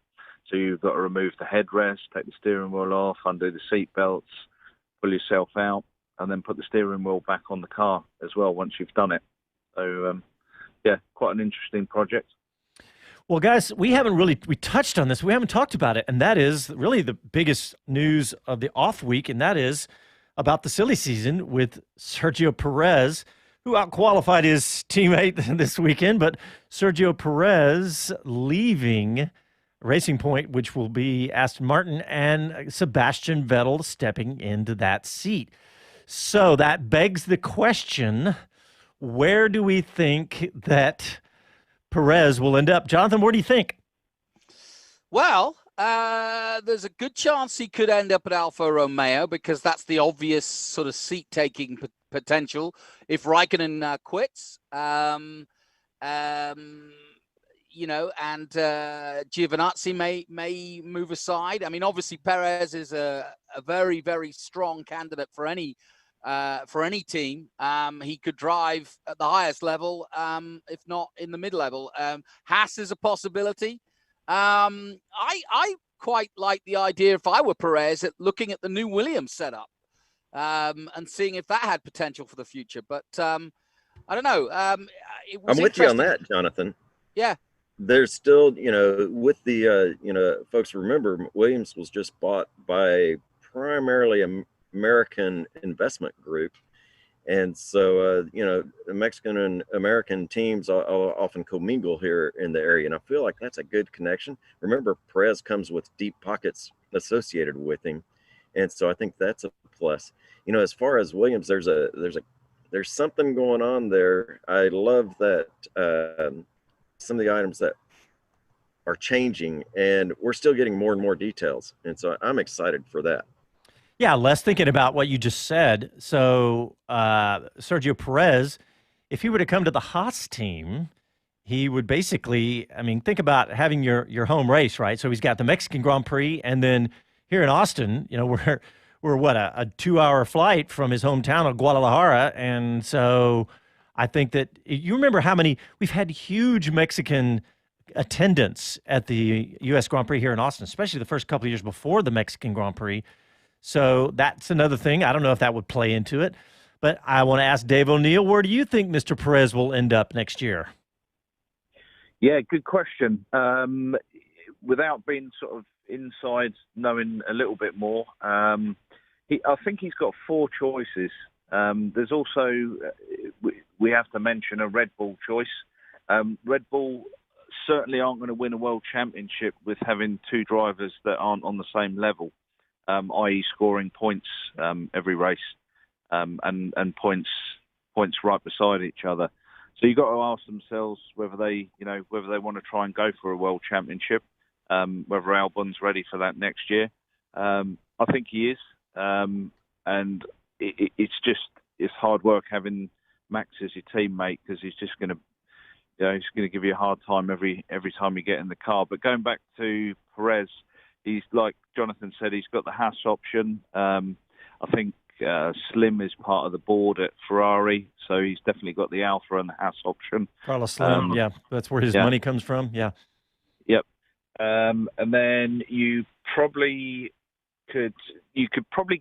So you've got to remove the headrest, take the steering wheel off, undo the seat belts, pull yourself out, and then put the steering wheel back on the car as well once you've done it. So, quite an interesting project. Well, guys, we touched on this. We haven't talked about it, and that is really the biggest news of the off week, and that is about the silly season with Sergio Perez, who out-qualified his teammate this weekend, but Sergio Perez leaving Racing Point, which will be Aston Martin, and Sebastian Vettel stepping into that seat. So that begs the question, where do we think that Perez will end up? Jonathan, where do you think? Well, there's a good chance he could end up at Alfa Romeo because that's the obvious sort of seat-taking potential if Raikkonen quits. And Giovinazzi may move aside. I mean, obviously Perez is a very, very strong candidate for any team. He could drive at the highest level, if not in the mid-level. Haas is a possibility. I quite like the idea, if I were Perez, at looking at the new Williams setup and seeing if that had potential for the future. But I don't know. I'm with you on that, Jonathan. Yeah. There's still, with the, folks remember Williams was just bought by primarily a American investment group. And so, the Mexican and American teams often commingle here in the area. And I feel like that's a good connection. Remember, Perez comes with deep pockets associated with him. And so I think that's a plus. As far as Williams, there's something going on there. I love that some of the items that are changing, and we're still getting more and more details. And so I'm excited for that. Yeah, Les, thinking about what you just said. So Sergio Perez, if he were to come to the Haas team, he would basically, I mean, think about having your home race, right? So he's got the Mexican Grand Prix, and then here in Austin, we're what, a 2-hour flight from his hometown of Guadalajara, and so I think that you remember how many we've had huge Mexican attendance at the U.S. Grand Prix here in Austin, especially the first couple of years before the Mexican Grand Prix. So that's another thing. I don't know if that would play into it, but I want to ask Dave O'Neill, where do you think Mr. Perez will end up next year? Yeah, good question. Without being sort of inside, knowing a little bit more, I think he's got 4 choices. There's also, we have to mention a Red Bull choice. Red Bull certainly aren't going to win a world championship with having 2 drivers that aren't on the same level, i.e. scoring points every race and points right beside each other. So you've got to ask themselves whether they want to try and go for a world championship, whether Albon's ready for that next year. I think he is, and it's hard work having Max as your teammate, because he's just going to, he's going to give you a hard time every time you get in the car. But going back to Perez, he's like Jonathan said, he's got the Haas option. I think Slim is part of the board at Ferrari, so he's definitely got the Alpha and the Haas option. Carlos Slim, yeah, that's where his money comes from. Yeah. Yep. And then you could probably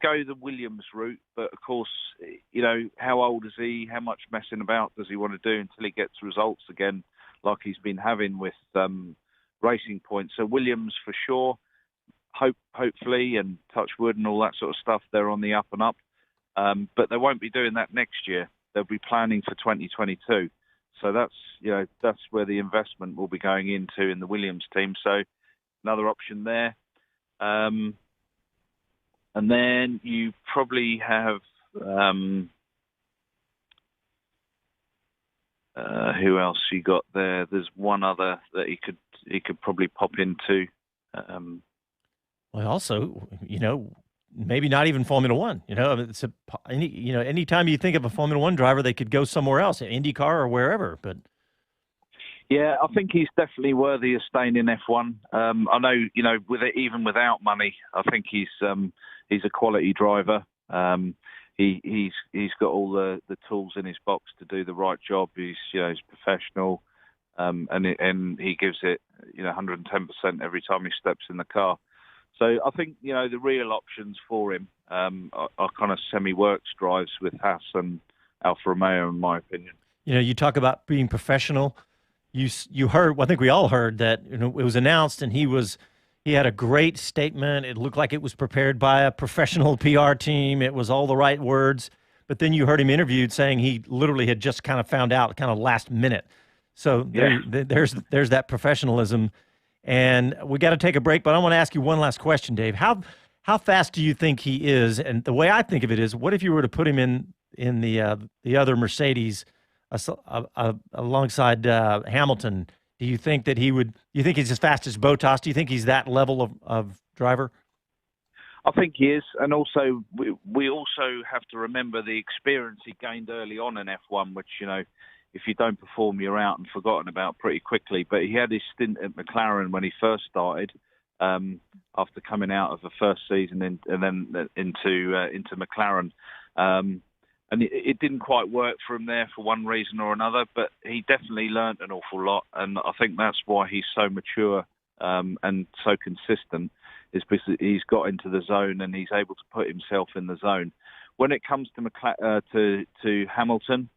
go the Williams route, but of course, how old is he? How much messing about does he want to do until he gets results again, like he's been having with Racing Point? So Williams for sure. Hopefully, and touch wood and all that sort of stuff, they're on the up and up. But they won't be doing that next year. They'll be planning for 2022. So that's where the investment will be going into in the Williams team. So another option there. And then you probably have who else you got there? There's one other that he could probably pop into. Well, also, maybe not even Formula One. Anytime you think of a Formula One driver, they could go somewhere else, IndyCar or wherever. But yeah, I think he's definitely worthy of staying in F1. I know, even without money, I think he's a quality driver. He's got all the tools in his box to do the right job. He's professional, and he gives it 110% every time he steps in the car. So I think the real options for him are kind of semi-works drives with Haas and Alfa Romeo, in my opinion. You talk about being professional. You heard, well, I think we all heard that it was announced, and he had a great statement. It looked like it was prepared by a professional PR team. It was all the right words. But then you heard him interviewed saying he literally had just kind of found out kind of last minute. So there's that professionalism. And we got to take a break, but I want to ask you one last question, Dave. How fast do you think he is? And the way I think of it is, what if you were to put him in the other Mercedes alongside Hamilton? Do you think that he would? Do you think he's as fast as Bottas? Do you think he's that level of driver? I think he is, and also we also have to remember the experience he gained early on in F1, which if you don't perform, you're out and forgotten about pretty quickly. But he had his stint at McLaren when he first started, after coming out of the first season and then into McLaren. And it didn't quite work for him there for one reason or another, but he definitely learnt an awful lot. And I think that's why he's so mature and so consistent, is because he's got into the zone and he's able to put himself in the zone. When it comes to Hamilton,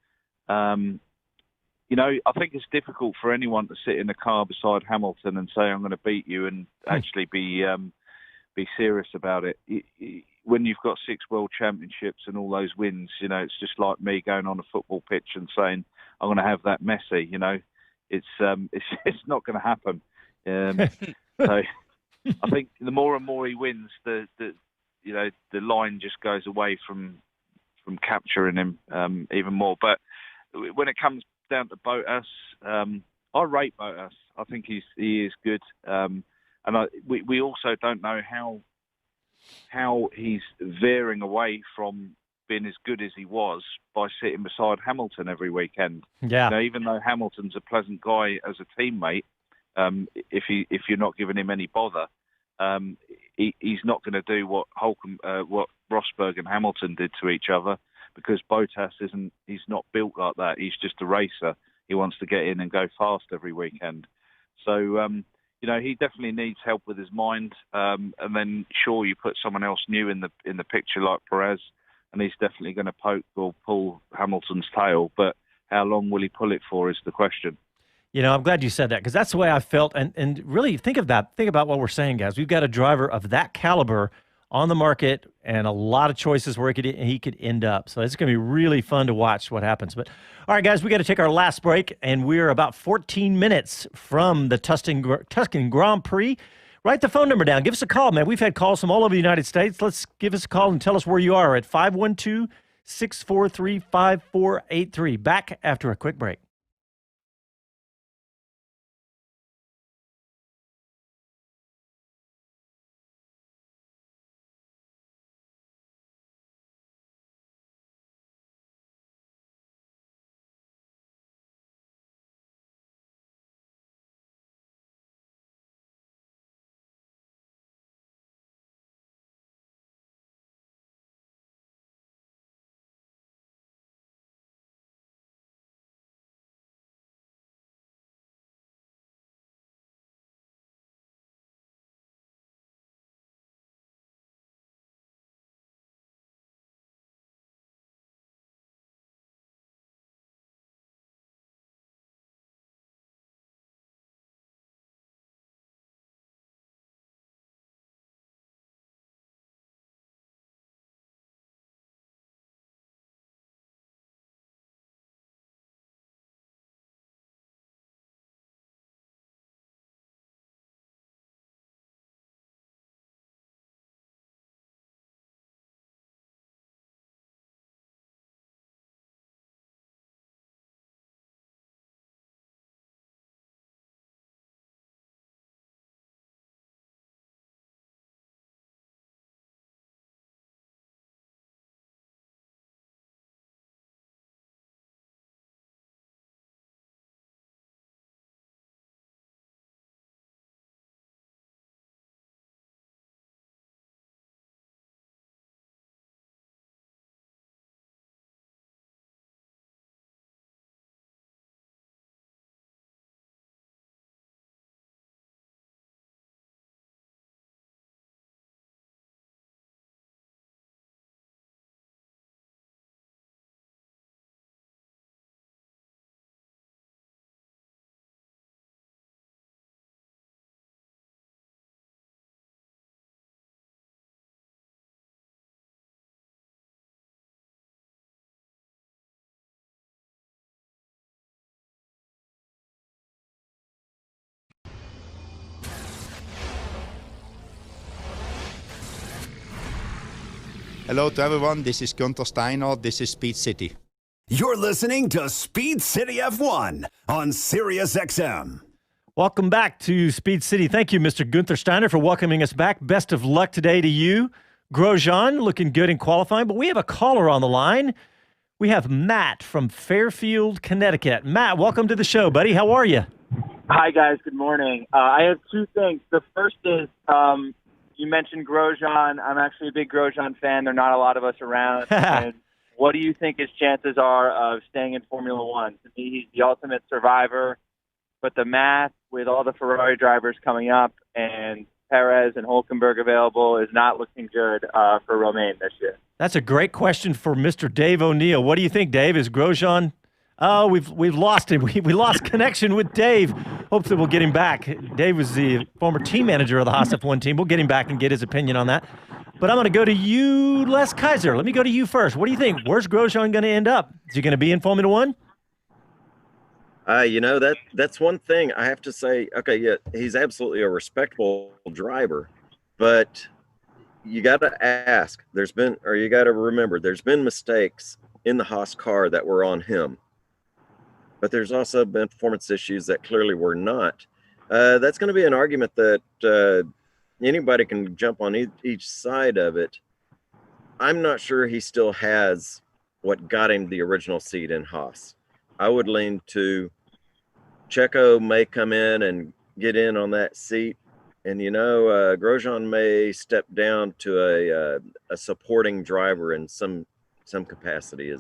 I think it's difficult for anyone to sit in a car beside Hamilton and say, I'm going to beat you, and actually be serious about it. When you've got 6 world championships and all those wins, it's just like me going on a football pitch and saying, I'm going to have that Messi, it's not going to happen. So I think the more and more he wins, the line just goes away from capturing him even more. But when it comes down to Bottas, I rate Bottas. I think he is good, and we also don't know how he's veering away from been as good as he was by sitting beside Hamilton every weekend. Yeah. You know, even though Hamilton's a pleasant guy as a teammate, if you're not giving him any bother, he's not going to do what Rosberg and Hamilton did to each other, because Bottas he's not built like that. He's just a racer. He wants to get in and go fast every weekend. So, you know, he definitely needs help with his mind. And then, sure, you put someone else new in the picture like Perez, and he's definitely going to poke or pull Hamilton's tail. But how long will he pull it for is the question. You know, I'm glad you said that, because that's the way I felt. And really think of that. Think about what we're saying, guys. We've got a driver of that caliber on the market and a lot of choices where he could end up. So it's going to be really fun to watch what happens. But all right, guys, we got to take our last break, and we're about 14 minutes from the Tuscan Grand Prix. Write the phone number down. Give us a call, man. We've had calls from all over the United States. Let's give us a call and tell us where you are at 512-643-5483. Back after a quick break. Hello to everyone, this is Gunther Steiner, this is Speed City. You're listening to Speed City F1 on Sirius XM. Welcome back to Speed City. Thank you, Mr. Gunther Steiner, for welcoming us back. Best of luck today to you. Grosjean looking good in qualifying, but we have a caller on the line. We have Matt from Fairfield, Connecticut. Matt, welcome to the show, buddy. How are you? Hi, guys. Good morning. I have two things. The first is you mentioned Grosjean. I'm actually a big Grosjean fan. There are not a lot of us around. And what do you think his chances are of staying in Formula One? To me, he's the ultimate survivor. But the math with all the Ferrari drivers coming up and Perez and Hülkenberg available is not looking good for Romain this year. That's a great question for Mr. Dave O'Neill. What do you think, Dave? Is Grosjean? Oh, we've lost him. We lost connection with Dave. Hopefully we'll get him back. Dave was the former team manager of the Haas F1 team. We'll get him back and get his opinion on that. But I'm going to go to you, Les Kaiser. Let me go to you first. What do you think? Where's Grosjean going to end up? Is he going to be in Formula One? You know, that's one thing I have to say. Okay, yeah, he's absolutely a respectable driver, but you got to ask. You got to remember, there's been mistakes in the Haas car that were on him, but there's also been performance issues that clearly were not. That's going to be an argument that anybody can jump on each side of it. I'm not sure he still has what got him the original seat in Haas. I would lean to Checo may come in and get in on that seat. And, Grosjean may step down to a supporting driver in some capacity.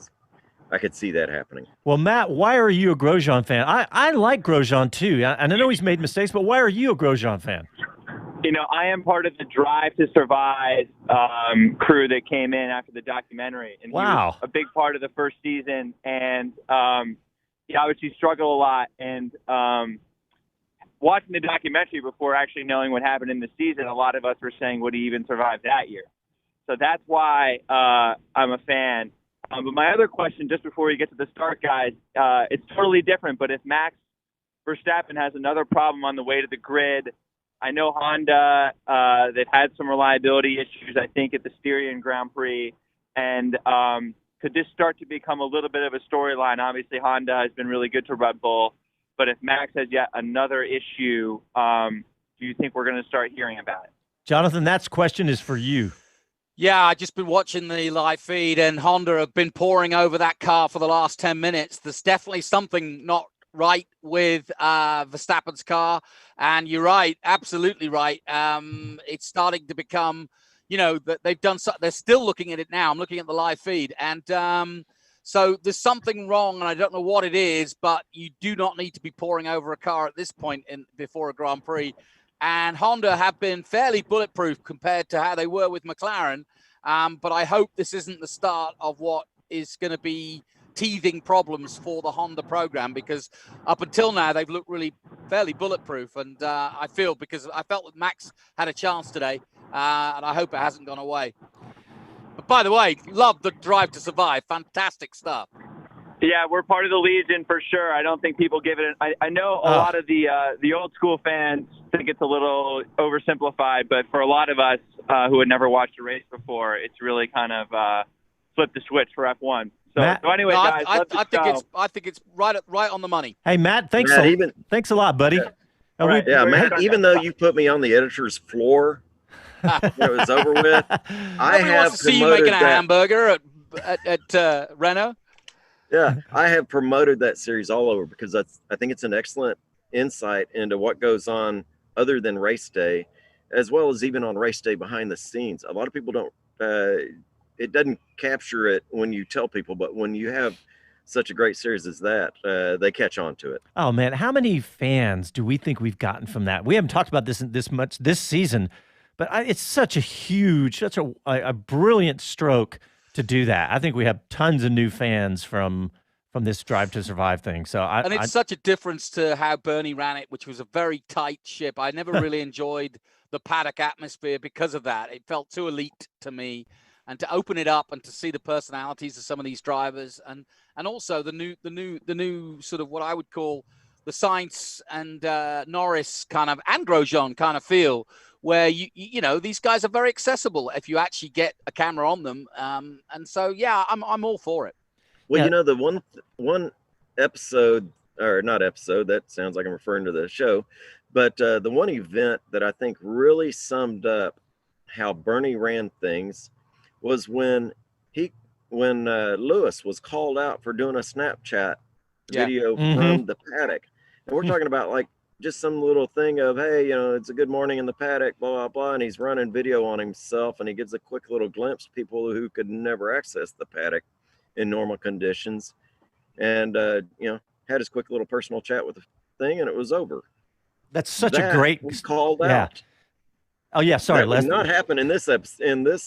I could see that happening. Well, Matt, why are you a Grosjean fan? I like Grosjean too. And I know he's made mistakes, but why are you a Grosjean fan? I am part of the Drive to Survive crew that came in after the documentary. And wow. He was a big part of the first season. And he obviously struggled a lot. And watching the documentary before actually knowing what happened in the season, a lot of us were saying, would he even survive that year? So that's why I'm a fan. But my other question, just before we get to the start, guys, it's totally different. But if Max Verstappen has another problem on the way to the grid, I know Honda, they've had some reliability issues, I think, at the Styrian Grand Prix. And could this start to become a little bit of a storyline? Obviously, Honda has been really good to Red Bull. But if Max has yet another issue, do you think we're going to start hearing about it? Jonathan, that question is for you. Yeah, I've just been watching the live feed, and Honda have been pouring over that car for the last 10 minutes. There's definitely something not right with Verstappen's car. And you're right, absolutely right. It's starting to become, that they've done so, they're still looking at it now. I'm looking at the live feed. And so there's something wrong, and I don't know what it is, but you do not need to be pouring over a car at this point before a Grand Prix. And Honda have been fairly bulletproof compared to how they were with McLaren. But I hope this isn't the start of what is going to be teething problems for the Honda program, because up until now, they've looked really fairly bulletproof. And I felt that Max had a chance today, and I hope it hasn't gone away. But by the way, love the Drive to Survive. Fantastic stuff. Yeah, we're part of the Legion for sure. I don't think people give it. I know a lot of the old school fans think it's a little oversimplified, but for a lot of us who had never watched a race before, it's really kind of flipped the switch for F1. So anyway, guys, I think it's right on the money. Hey, Matt, thanks a lot, buddy. Yeah, right, Matt, even though you put me on the editor's floor, it was over with. I have wants to see you making a hamburger at Renault. Yeah, I have promoted that series all over because I think it's an excellent insight into what goes on other than race day, as well as even on race day behind the scenes. A lot of people don't, it doesn't capture it when you tell people, but when you have such a great series as that, they catch on to it. Oh, man, how many fans do we think we've gotten from that? We haven't talked about this much this season, but it's such a brilliant stroke to do that. I think we have tons of new fans from this Drive to Survive thing. So it's such a difference to how Bernie ran it, which was a very tight ship. I never really enjoyed the paddock atmosphere because of that. It felt too elite to me. And to open it up and to see the personalities of some of these drivers, and also the new sort of what I would call the Sainz and Norris kind of, and Grosjean kind of feel, where you know these guys are very accessible if you actually get a camera on them. And so yeah, I'm all for it. Well, you know, the one episode, or not episode, that sounds like I'm referring to the show, but the one event that I think really summed up how Bernie ran things was when Lewis was called out for doing a Snapchat video from the paddock. And we're talking about like just some little thing of, hey, you know, it's a good morning in the paddock, blah, blah, blah. And he's running video on himself, and he gives a quick little glimpse of people who could never access the paddock in normal conditions. And, you know, had his quick little personal chat with the thing, and it was over. That's such a great called out. Oh yeah, sorry. That would not happen in this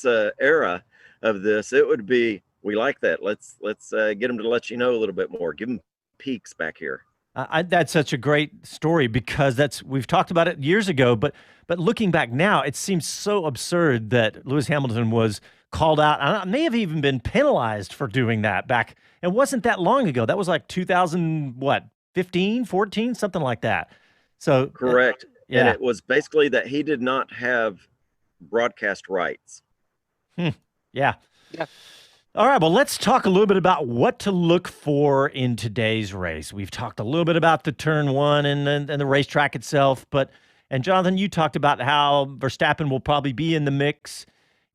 era of this. It would be, we like that. Let's get them to let you know a little bit more. Give them peeks back here. That's such a great story because we've talked about it years ago, but looking back now, it seems so absurd that Lewis Hamilton was called out. I may have even been penalized for doing that back. It wasn't that long ago. That was like 2015, 14, something like that. So correct. Yeah. And it was basically that he did not have broadcast rights. Yeah. All right, well, let's talk a little bit about what to look for in today's race. We've talked a little bit about the turn one and the racetrack itself, and Jonathan, you talked about how Verstappen will probably be in the mix.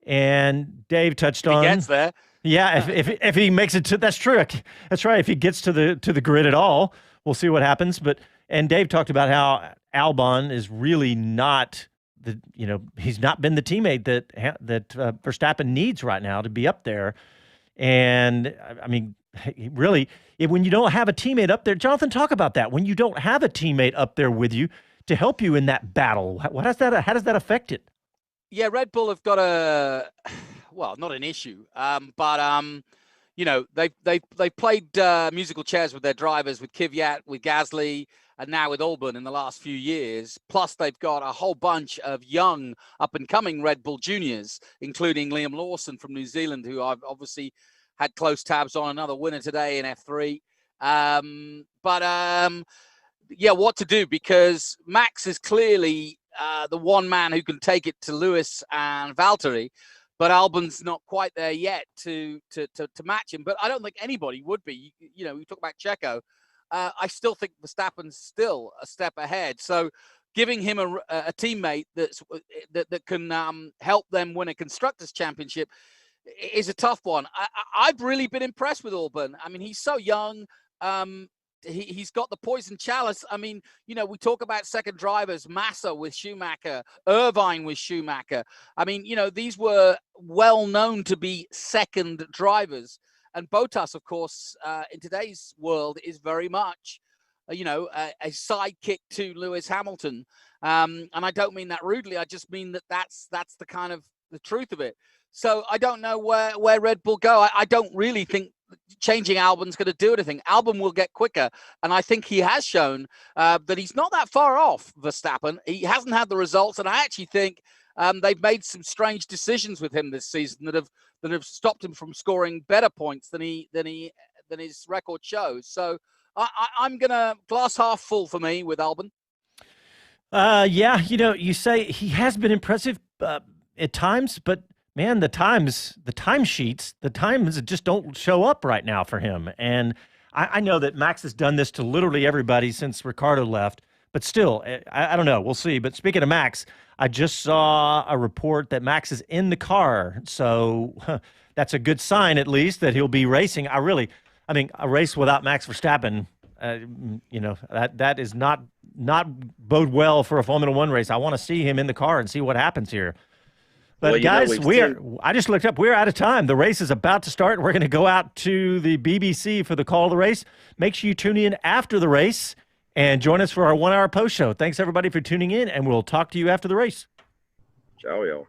And Dave touched If on. he gets there. Yeah, if he makes it to, that's true. That's right. If he gets to the grid at all, we'll see what happens. And Dave talked about how Albon is really not he's not been the teammate that Verstappen needs right now to be up there. And I mean, really, when you don't have a teammate up there, Jonathan, talk about that. When you don't have a teammate up there with you to help you in that battle, how does that affect it? Yeah, Red Bull have got not an issue, but they've played musical chairs with their drivers, with Kvyat, with Gasly, and now with Albon in the last few years. Plus, they've got a whole bunch of young, up-and-coming Red Bull juniors, including Liam Lawson from New Zealand, who I've obviously had close tabs on, another winner today in F3. What to do? Because Max is clearly the one man who can take it to Lewis and Valtteri, but Albon's not quite there yet to match him. But I don't think anybody would be. You talk about Checo. I still think Verstappen's still a step ahead. So giving him a teammate that can help them win a Constructors' Championship is a tough one. I've really been impressed with Albon. I mean, he's so young. He's got the poison chalice. I mean, we talk about second drivers, Massa with Schumacher, Irvine with Schumacher. I mean, these were well known to be second drivers. And Bottas, of course, in today's world is very much, a sidekick to Lewis Hamilton. And I don't mean that rudely. I just mean that's the kind of the truth of it. So I don't know where Red Bull go. I don't really think changing Albon's going to do anything. Albon will get quicker. And I think he has shown that he's not that far off Verstappen. He hasn't had the results. And I actually think they've made some strange decisions with him this season that have stopped him from scoring better points than his record shows. So I'm going to glass half full for me with Albon. You say he has been impressive at times, but man, the times just don't show up right now for him. And I know that Max has done this to literally everybody since Ricciardo left, but still, I don't know. We'll see. But speaking of Max, I just saw a report that Max is in the car. So that's a good sign, at least, that he'll be racing. A race without Max Verstappen, that is not bode well for a Formula One race. I want to see him in the car and see what happens here. But guys, I just looked up. We're out of time. The race is about to start. We're going to go out to the BBC for the call of the race. Make sure you tune in after the race and join us for our 1 hour post show. Thanks everybody for tuning in, and we'll talk to you after the race. Ciao, y'all.